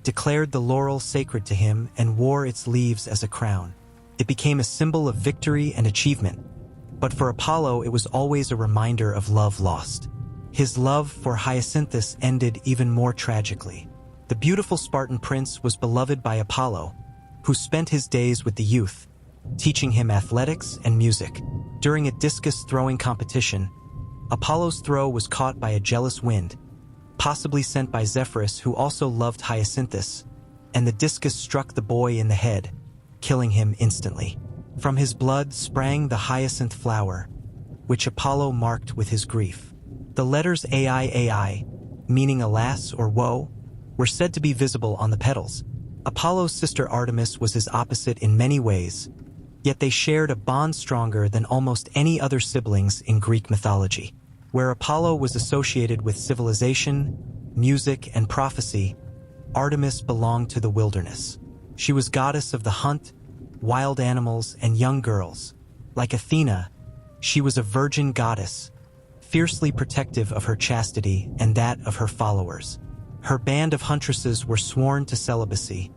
declared the laurel sacred to him and wore its leaves as a crown. It became a symbol of victory and achievement, but for Apollo it was always a reminder of love lost. His love for Hyacinthus ended even more tragically. The beautiful Spartan prince was beloved by Apollo, who spent his days with the youth, teaching him athletics and music. During a discus throwing competition, Apollo's throw was caught by a jealous wind, possibly sent by Zephyrus, who also loved Hyacinthus, and the discus struck the boy in the head, killing him instantly. From his blood sprang the hyacinth flower, which Apollo marked with his grief. The letters AI, meaning alas or woe, were said to be visible on the petals. Apollo's sister Artemis was his opposite in many ways, yet they shared a bond stronger than almost any other siblings in Greek mythology. Where Apollo was associated with civilization, music, and prophecy, Artemis belonged to the wilderness. She was goddess of the hunt, wild animals, and young girls. Like Athena, she was a virgin goddess, fiercely protective of her chastity and that of her followers. Her band of huntresses were sworn to celibacy,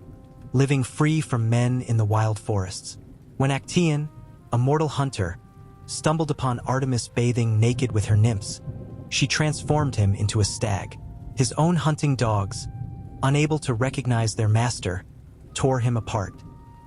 living free from men in the wild forests. When Actaeon, a mortal hunter, stumbled upon Artemis bathing naked with her nymphs, she transformed him into a stag. His own hunting dogs, unable to recognize their master, tore him apart.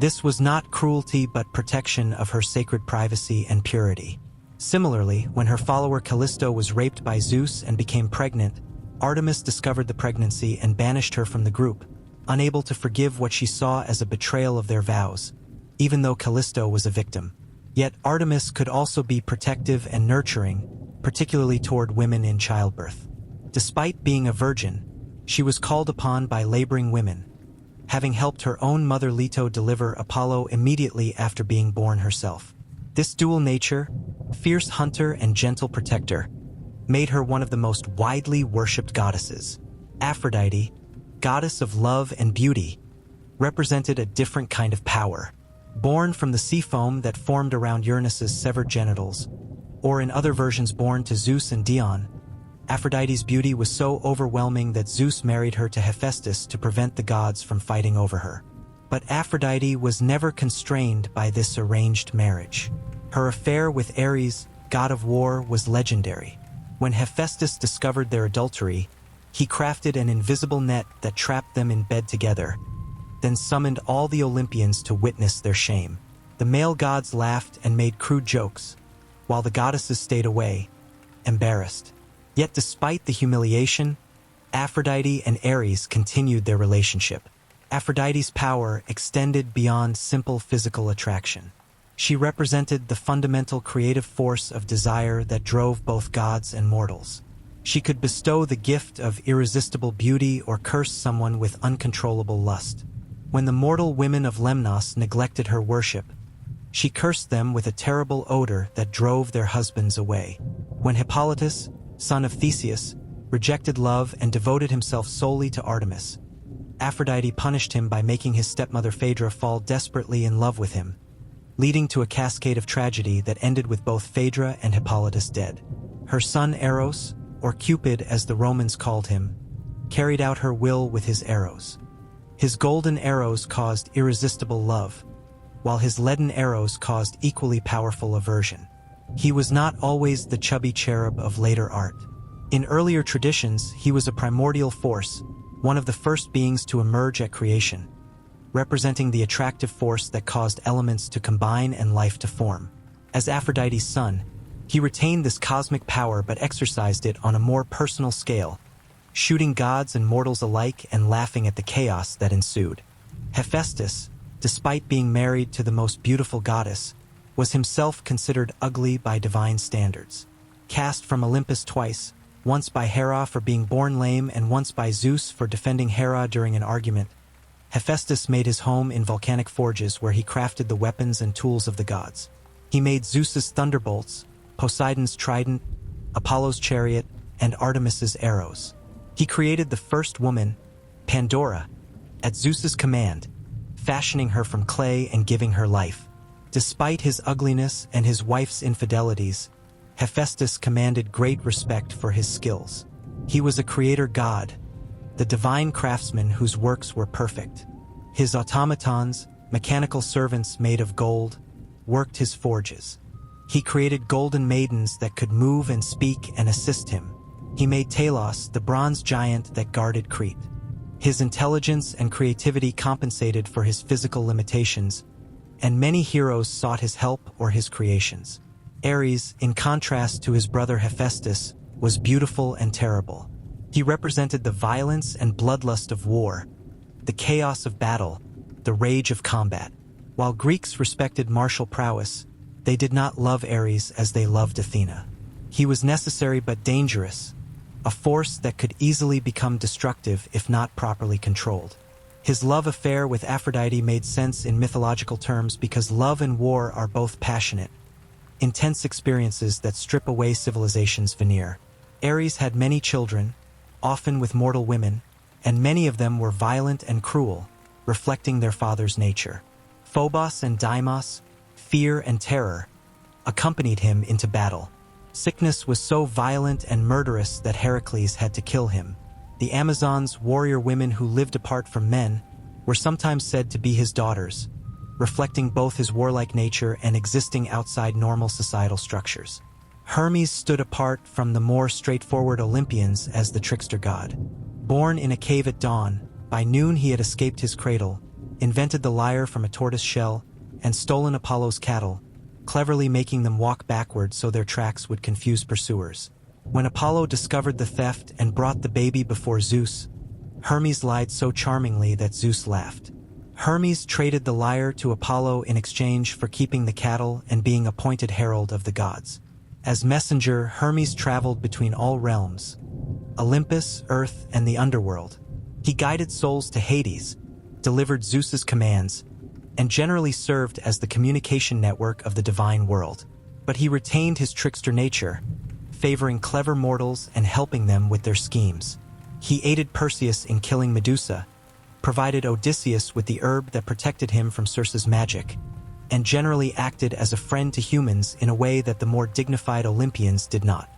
This was not cruelty but protection of her sacred privacy and purity. Similarly, when her follower Callisto was raped by Zeus and became pregnant, Artemis discovered the pregnancy and banished her from the group, unable to forgive what she saw as a betrayal of their vows, even though Callisto was a victim. Yet Artemis could also be protective and nurturing, particularly toward women in childbirth. Despite being a virgin, she was called upon by laboring women, having helped her own mother Leto deliver Apollo immediately after being born herself. This dual nature, fierce hunter and gentle protector, made her one of the most widely worshipped goddesses. Aphrodite, goddess of love and beauty, represented a different kind of power. Born from the sea foam that formed around Uranus's severed genitals, or in other versions born to Zeus and Dion, Aphrodite's beauty was so overwhelming that Zeus married her to Hephaestus to prevent the gods from fighting over her. But Aphrodite was never constrained by this arranged marriage. Her affair with Ares, god of war, was legendary. When Hephaestus discovered their adultery, he crafted an invisible net that trapped them in bed together, then summoned all the Olympians to witness their shame. The male gods laughed and made crude jokes, while the goddesses stayed away, embarrassed. Yet despite the humiliation, Aphrodite and Ares continued their relationship. Aphrodite's power extended beyond simple physical attraction. She represented the fundamental creative force of desire that drove both gods and mortals. She could bestow the gift of irresistible beauty or curse someone with uncontrollable lust. When the mortal women of Lemnos neglected her worship, she cursed them with a terrible odor that drove their husbands away. When Hippolytus, son of Theseus, rejected love and devoted himself solely to Artemis, Aphrodite punished him by making his stepmother Phaedra fall desperately in love with him, leading to a cascade of tragedy that ended with both Phaedra and Hippolytus dead. Her son Eros, or Cupid as the Romans called him, carried out her will with his arrows. His golden arrows caused irresistible love, while his leaden arrows caused equally powerful aversion. He was not always the chubby cherub of later art. In earlier traditions, he was a primordial force, one of the first beings to emerge at creation, representing the attractive force that caused elements to combine and life to form. As Aphrodite's son, he retained this cosmic power but exercised it on a more personal scale, shooting gods and mortals alike and laughing at the chaos that ensued. Hephaestus, despite being married to the most beautiful goddess, was himself considered ugly by divine standards. Cast from Olympus twice, once by Hera for being born lame and once by Zeus for defending Hera during an argument, Hephaestus made his home in volcanic forges where he crafted the weapons and tools of the gods. He made Zeus's thunderbolts, Poseidon's trident, Apollo's chariot, and Artemis's arrows. He created the first woman, Pandora, at Zeus's command, fashioning her from clay and giving her life. Despite his ugliness and his wife's infidelities, Hephaestus commanded great respect for his skills. He was a creator god, the divine craftsman whose works were perfect. His automatons, mechanical servants made of gold, worked his forges. He created golden maidens that could move and speak and assist him. He made Talos, the bronze giant that guarded Crete. His intelligence and creativity compensated for his physical limitations, and many heroes sought his help or his creations. Ares, in contrast to his brother Hephaestus, was beautiful and terrible. He represented the violence and bloodlust of war, the chaos of battle, the rage of combat. While Greeks respected martial prowess, they did not love Ares as they loved Athena. He was necessary but dangerous, a force that could easily become destructive if not properly controlled. His love affair with Aphrodite made sense in mythological terms because love and war are both passionate, intense experiences that strip away civilization's veneer. Ares had many children, often with mortal women, and many of them were violent and cruel, reflecting their father's nature. Phobos and Deimos, fear and terror, accompanied him into battle. Sickness was so violent and murderous that Heracles had to kill him. The Amazons, warrior women who lived apart from men, were sometimes said to be his daughters, reflecting both his warlike nature and existing outside normal societal structures. Hermes stood apart from the more straightforward Olympians as the trickster god. Born in a cave at dawn, by noon he had escaped his cradle, invented the lyre from a tortoise shell, and stolen Apollo's cattle, cleverly making them walk backward so their tracks would confuse pursuers. When Apollo discovered the theft and brought the baby before Zeus, Hermes lied so charmingly that Zeus laughed. Hermes traded the lyre to Apollo in exchange for keeping the cattle and being appointed herald of the gods. As messenger, Hermes traveled between all realms, Olympus, Earth, and the underworld. He guided souls to Hades, delivered Zeus's commands, and generally served as the communication network of the divine world. But he retained his trickster nature, favoring clever mortals and helping them with their schemes. He aided Perseus in killing Medusa, provided Odysseus with the herb that protected him from Circe's magic, and generally acted as a friend to humans in a way that the more dignified Olympians did not.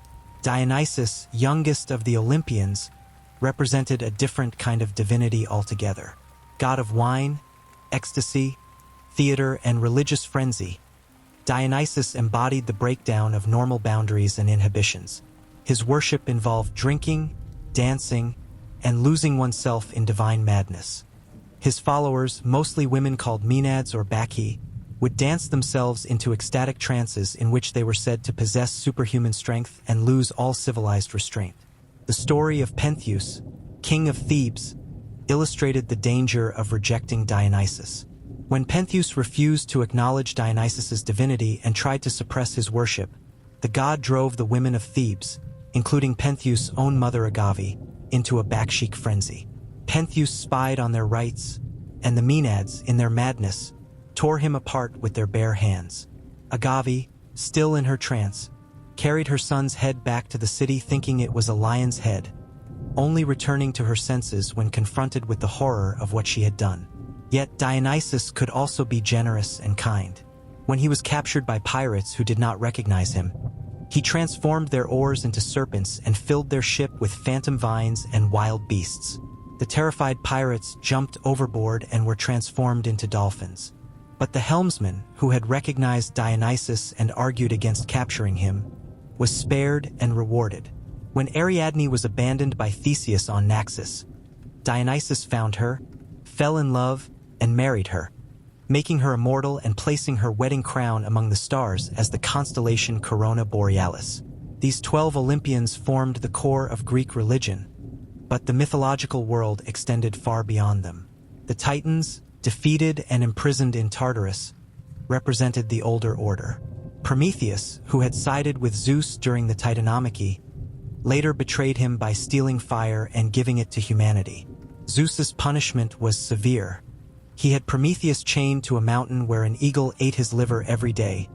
Dionysus, youngest of the Olympians, represented a different kind of divinity altogether. God of wine, ecstasy, theater, and religious frenzy, Dionysus embodied the breakdown of normal boundaries and inhibitions. His worship involved drinking, dancing, and losing oneself in divine madness. His followers, mostly women called Maenads or Bacchae, would dance themselves into ecstatic trances in which they were said to possess superhuman strength and lose all civilized restraint. The story of Pentheus, king of Thebes, illustrated the danger of rejecting Dionysus. When Pentheus refused to acknowledge Dionysus's divinity and tried to suppress his worship, the god drove the women of Thebes, including Pentheus' own mother Agave, into a baksheesh frenzy. Pentheus spied on their rites, and the Maenads, in their madness, tore him apart with their bare hands. Agave, still in her trance, carried her son's head back to the city thinking it was a lion's head, only returning to her senses when confronted with the horror of what she had done. Yet Dionysus could also be generous and kind. When he was captured by pirates who did not recognize him, he transformed their oars into serpents and filled their ship with phantom vines and wild beasts. The terrified pirates jumped overboard and were transformed into dolphins. But the helmsman, who had recognized Dionysus and argued against capturing him, was spared and rewarded. When Ariadne was abandoned by Theseus on Naxos, Dionysus found her, fell in love, and married her, making her immortal and placing her wedding crown among the stars as the constellation Corona Borealis. These 12 Olympians formed the core of Greek religion, but the mythological world extended far beyond them. The Titans, defeated and imprisoned in Tartarus, represented the older order. Prometheus, who had sided with Zeus during the Titanomachy, later betrayed him by stealing fire and giving it to humanity. Zeus's punishment was severe. He had Prometheus chained to a mountain where an eagle ate his liver every day,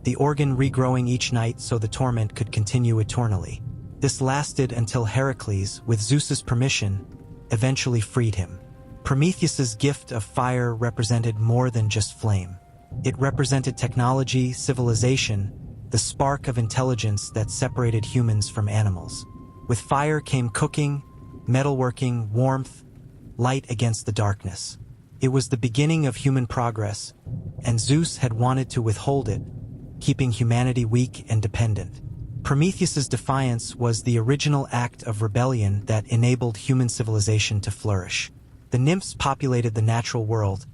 the organ regrowing each night so the torment could continue eternally. This lasted until Heracles, with Zeus's permission, eventually freed him. Prometheus's gift of fire represented more than just flame. It represented technology, civilization, the spark of intelligence that separated humans from animals. With fire came cooking, metalworking, warmth, light against the darkness. It was the beginning of human progress, and Zeus had wanted to withhold it, keeping humanity weak and dependent. Prometheus's defiance was the original act of rebellion that enabled human civilization to flourish. The nymphs populated the natural world,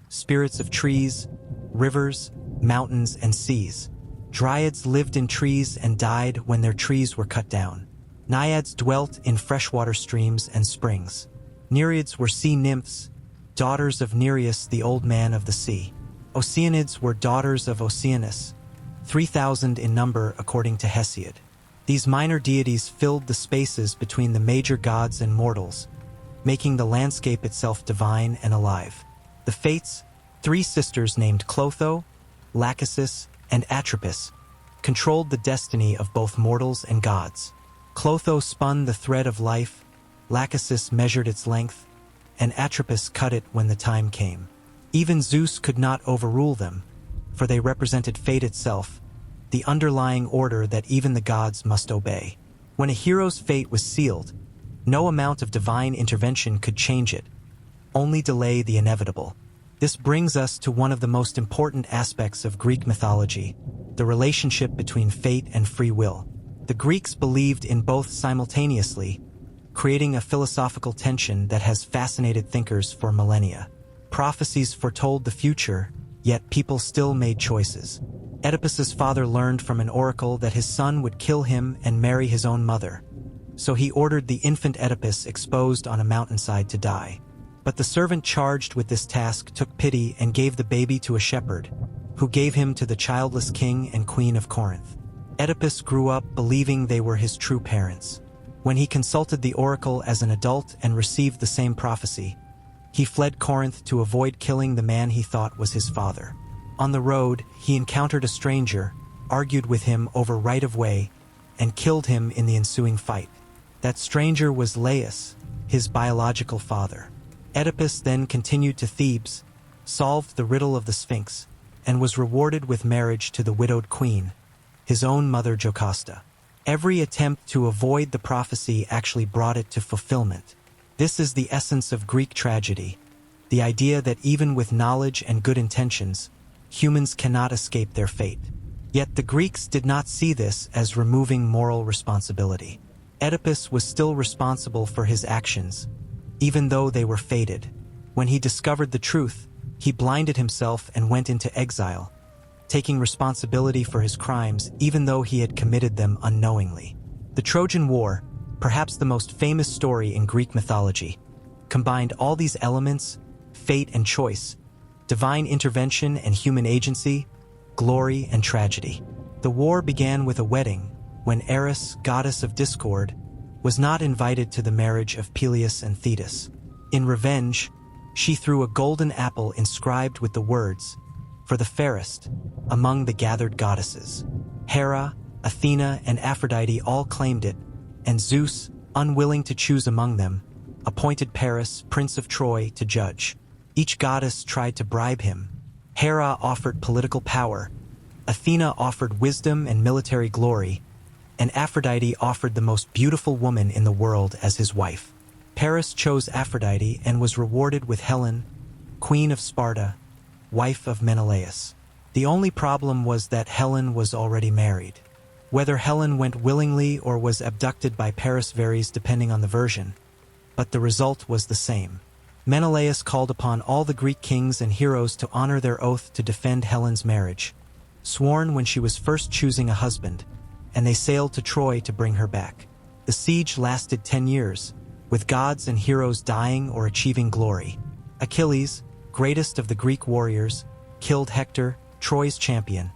spirits of trees, rivers, mountains, and seas. Dryads lived in trees and died when their trees were cut down. Naiads dwelt in freshwater streams and springs. Nereids were sea nymphs, daughters of Nereus, the old man of the sea. Oceanids were daughters of Oceanus, 3,000 in number according to Hesiod. These minor deities filled the spaces between the major gods and mortals, making the landscape itself divine and alive. The Fates, 3 sisters named Clotho, Lachesis, and Atropos, controlled the destiny of both mortals and gods. Clotho spun the thread of life, Lachesis measured its length, and Atropos cut it when the time came. Even Zeus could not overrule them, for they represented fate itself, the underlying order that even the gods must obey. When a hero's fate was sealed, no amount of divine intervention could change it, only delay the inevitable. This brings us to one of the most important aspects of Greek mythology, the relationship between fate and free will. The Greeks believed in both simultaneously, creating a philosophical tension that has fascinated thinkers for millennia. Prophecies foretold the future, yet people still made choices. Oedipus's father learned from an oracle that his son would kill him and marry his own mother, so he ordered the infant Oedipus exposed on a mountainside to die. But the servant charged with this task took pity and gave the baby to a shepherd, who gave him to the childless king and queen of Corinth. Oedipus grew up believing they were his true parents. When he consulted the oracle as an adult and received the same prophecy, he fled Corinth to avoid killing the man he thought was his father. On the road, he encountered a stranger, argued with him over right of way, and killed him in the ensuing fight. That stranger was Laius, his biological father. Oedipus then continued to Thebes, solved the riddle of the Sphinx, and was rewarded with marriage to the widowed queen, his own mother Jocasta. Every attempt to avoid the prophecy actually brought it to fulfillment. This is the essence of Greek tragedy, the idea that even with knowledge and good intentions, humans cannot escape their fate. Yet the Greeks did not see this as removing moral responsibility. Oedipus was still responsible for his actions, even though they were fated. When he discovered the truth, he blinded himself and went into exile, taking responsibility for his crimes even though he had committed them unknowingly. The Trojan War, perhaps the most famous story in Greek mythology, combined all these elements, fate and choice, divine intervention and human agency, glory and tragedy. The war began with a wedding, when Eris, goddess of discord, was not invited to the marriage of Peleus and Thetis. In revenge, she threw a golden apple inscribed with the words, "For the fairest," among the gathered goddesses. Hera, Athena, and Aphrodite all claimed it, and Zeus, unwilling to choose among them, appointed Paris, prince of Troy, to judge. Each goddess tried to bribe him. Hera offered political power, Athena offered wisdom and military glory, and Aphrodite offered the most beautiful woman in the world as his wife. Paris chose Aphrodite and was rewarded with Helen, queen of Sparta, wife of Menelaus. The only problem was that Helen was already married. Whether Helen went willingly or was abducted by Paris varies depending on the version, but the result was the same. Menelaus called upon all the Greek kings and heroes to honor their oath to defend Helen's marriage, sworn when she was first choosing a husband, and they sailed to Troy to bring her back. The siege lasted 10 years, with gods and heroes dying or achieving glory. Achilles, greatest of the Greek warriors, killed Hector, Troy's champion,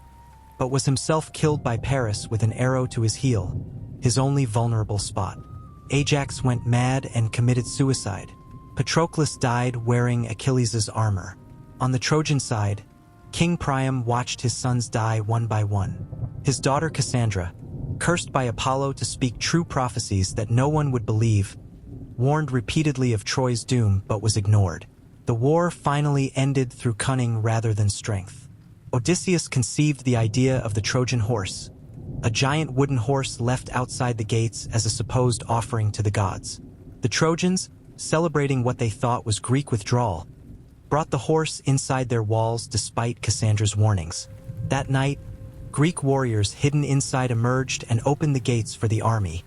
but was himself killed by Paris with an arrow to his heel, his only vulnerable spot. Ajax went mad and committed suicide. Patroclus died wearing Achilles' armor. On the Trojan side, King Priam watched his sons die one by one. His daughter Cassandra, cursed by Apollo to speak true prophecies that no one would believe, warned repeatedly of Troy's doom but was ignored. The war finally ended through cunning rather than strength. Odysseus conceived the idea of the Trojan horse, a giant wooden horse left outside the gates as a supposed offering to the gods. The Trojans, celebrating what they thought was Greek withdrawal, brought the horse inside their walls despite Cassandra's warnings. That night, Greek warriors hidden inside emerged and opened the gates for the army,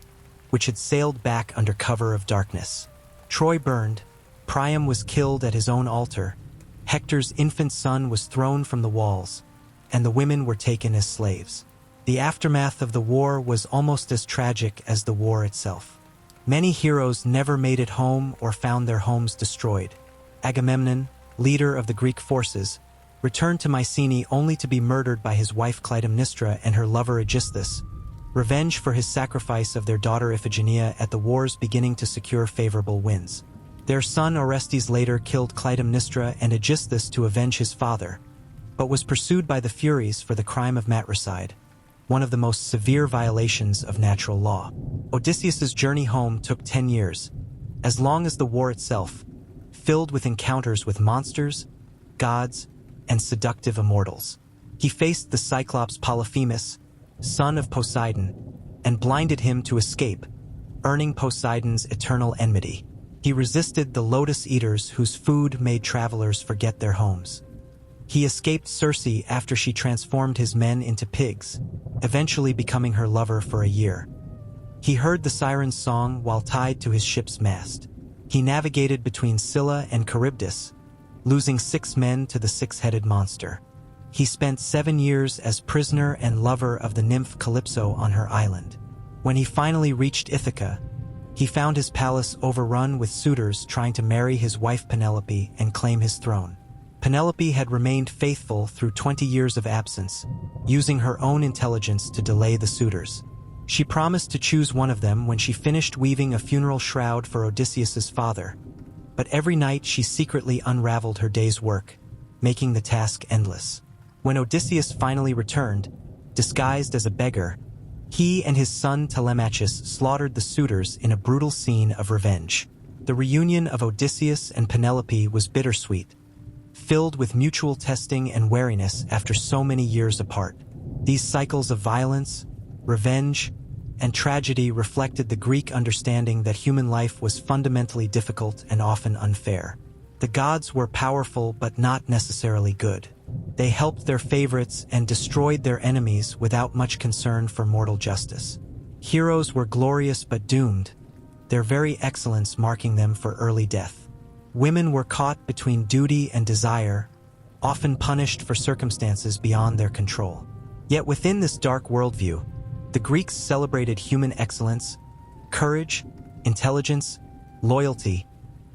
which had sailed back under cover of darkness. Troy burned, Priam was killed at his own altar, Hector's infant son was thrown from the walls, and the women were taken as slaves. The aftermath of the war was almost as tragic as the war itself. Many heroes never made it home or found their homes destroyed. Agamemnon, leader of the Greek forces, returned to Mycenae only to be murdered by his wife Clytemnestra and her lover Aegisthus, revenge for his sacrifice of their daughter Iphigenia at the war's beginning to secure favorable winds. Their son Orestes later killed Clytemnestra and Aegisthus to avenge his father, but was pursued by the Furies for the crime of matricide, one of the most severe violations of natural law. Odysseus's journey home took 10 years, as long as the war itself, filled with encounters with monsters, gods, and seductive immortals. He faced the Cyclops Polyphemus, son of Poseidon, and blinded him to escape, earning Poseidon's eternal enmity. He resisted the Lotus Eaters whose food made travelers forget their homes. He escaped Circe after she transformed his men into pigs, eventually becoming her lover for a year. He heard the siren's song while tied to his ship's mast. He navigated between Scylla and Charybdis, losing 6 men to the 6-headed monster. He spent 7 years as prisoner and lover of the nymph Calypso on her island. When he finally reached Ithaca, he found his palace overrun with suitors trying to marry his wife Penelope and claim his throne. Penelope had remained faithful through 20 years of absence, using her own intelligence to delay the suitors. She promised to choose one of them when she finished weaving a funeral shroud for Odysseus's father, but every night she secretly unraveled her day's work, making the task endless. When Odysseus finally returned, disguised as a beggar, he and his son Telemachus slaughtered the suitors in a brutal scene of revenge. The reunion of Odysseus and Penelope was bittersweet, filled with mutual testing and wariness after so many years apart. These cycles of violence, revenge, and tragedy reflected the Greek understanding that human life was fundamentally difficult and often unfair. The gods were powerful but not necessarily good. They helped their favorites and destroyed their enemies without much concern for mortal justice. Heroes were glorious but doomed, their very excellence marking them for early death. Women were caught between duty and desire, often punished for circumstances beyond their control. Yet within this dark worldview, the Greeks celebrated human excellence, courage, intelligence, loyalty,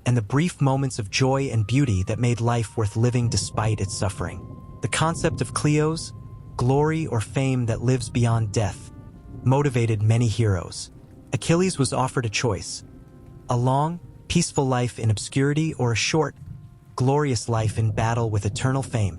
and the brief moments of joy and beauty that made life worth living despite its suffering. The concept of kleos, glory or fame that lives beyond death, motivated many heroes. Achilles was offered a choice: a long, peaceful life in obscurity or a short, glorious life in battle with eternal fame.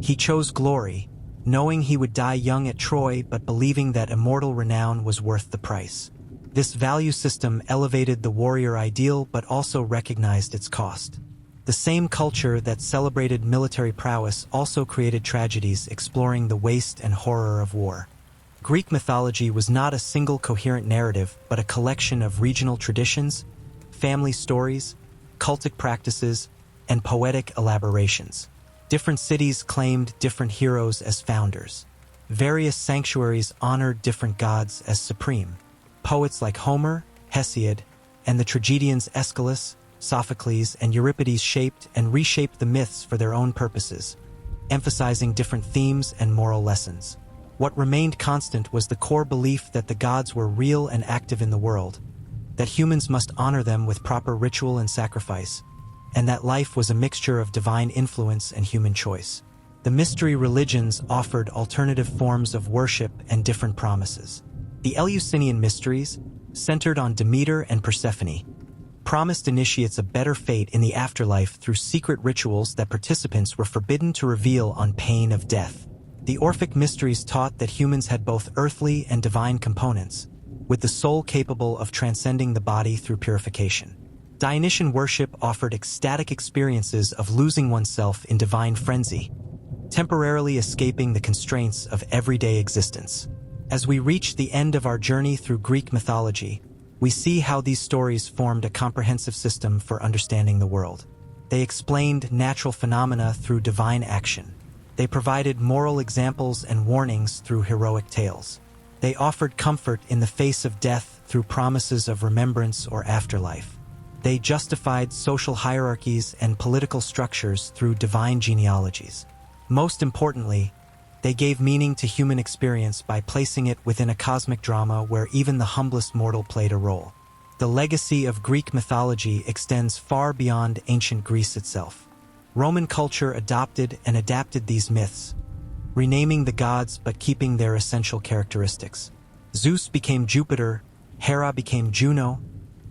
He chose glory, knowing he would die young at Troy but believing that immortal renown was worth the price. This value system elevated the warrior ideal but also recognized its cost. The same culture that celebrated military prowess also created tragedies exploring the waste and horror of war. Greek mythology was not a single coherent narrative but a collection of regional traditions, family stories, cultic practices, and poetic elaborations. Different cities claimed different heroes as founders. Various sanctuaries honored different gods as supreme. Poets like Homer, Hesiod, and the tragedians Aeschylus, Sophocles, and Euripides shaped and reshaped the myths for their own purposes, emphasizing different themes and moral lessons. What remained constant was the core belief that the gods were real and active in the world, that humans must honor them with proper ritual and sacrifice, and that life was a mixture of divine influence and human choice. The mystery religions offered alternative forms of worship and different promises. The Eleusinian mysteries, centered on Demeter and Persephone, promised initiates a better fate in the afterlife through secret rituals that participants were forbidden to reveal on pain of death. The Orphic mysteries taught that humans had both earthly and divine components, with the soul capable of transcending the body through purification. Dionysian worship offered ecstatic experiences of losing oneself in divine frenzy, temporarily escaping the constraints of everyday existence. As we reach the end of our journey through Greek mythology, we see how these stories formed a comprehensive system for understanding the world. They explained natural phenomena through divine action. They provided moral examples and warnings through heroic tales. They offered comfort in the face of death through promises of remembrance or afterlife. They justified social hierarchies and political structures through divine genealogies. Most importantly, they gave meaning to human experience by placing it within a cosmic drama where even the humblest mortal played a role. The legacy of Greek mythology extends far beyond ancient Greece itself. Roman culture adopted and adapted these myths, renaming the gods but keeping their essential characteristics. Zeus became Jupiter, Hera became Juno,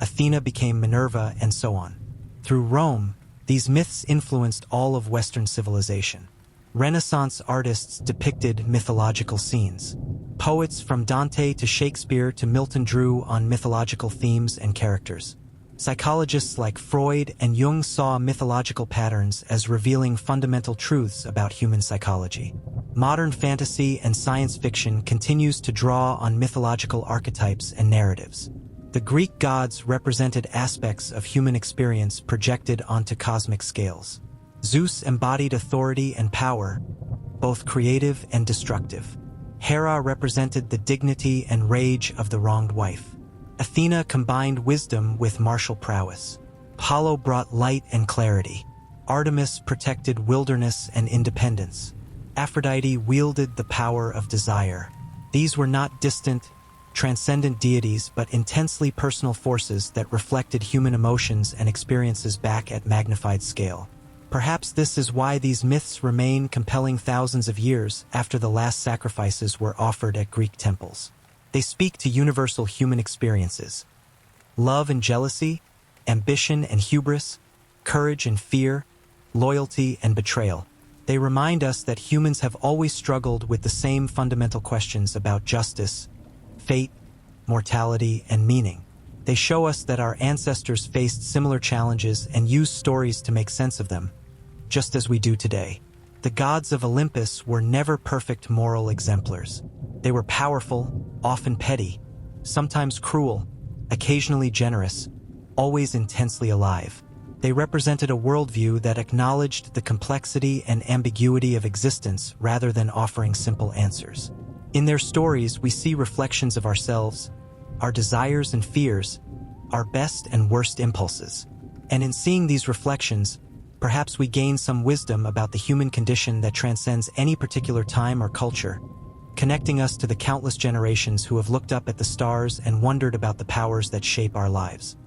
Athena became Minerva, and so on. Through Rome, these myths influenced all of Western civilization. Renaissance artists depicted mythological scenes. Poets from Dante to Shakespeare to Milton drew on mythological themes and characters. Psychologists like Freud and Jung saw mythological patterns as revealing fundamental truths about human psychology. Modern fantasy and science fiction continues to draw on mythological archetypes and narratives. The Greek gods represented aspects of human experience projected onto cosmic scales. Zeus embodied authority and power, both creative and destructive. Hera represented the dignity and rage of the wronged wife. Athena combined wisdom with martial prowess. Apollo brought light and clarity. Artemis protected wilderness and independence. Aphrodite wielded the power of desire. These were not distant, transcendent deities but intensely personal forces that reflected human emotions and experiences back at magnified scale. Perhaps this is why these myths remain compelling thousands of years after the last sacrifices were offered at Greek temples. They speak to universal human experiences: love and jealousy, ambition and hubris, courage and fear, loyalty and betrayal. They remind us that humans have always struggled with the same fundamental questions about justice, fate, mortality, and meaning. They show us that our ancestors faced similar challenges and used stories to make sense of them, just as we do today. The gods of Olympus were never perfect moral exemplars. They were powerful, often petty, sometimes cruel, occasionally generous, always intensely alive. They represented a worldview that acknowledged the complexity and ambiguity of existence rather than offering simple answers. In their stories, we see reflections of ourselves, our desires and fears, our best and worst impulses. And in seeing these reflections, perhaps we gain some wisdom about the human condition that transcends any particular time or culture, connecting us to the countless generations who have looked up at the stars and wondered about the powers that shape our lives.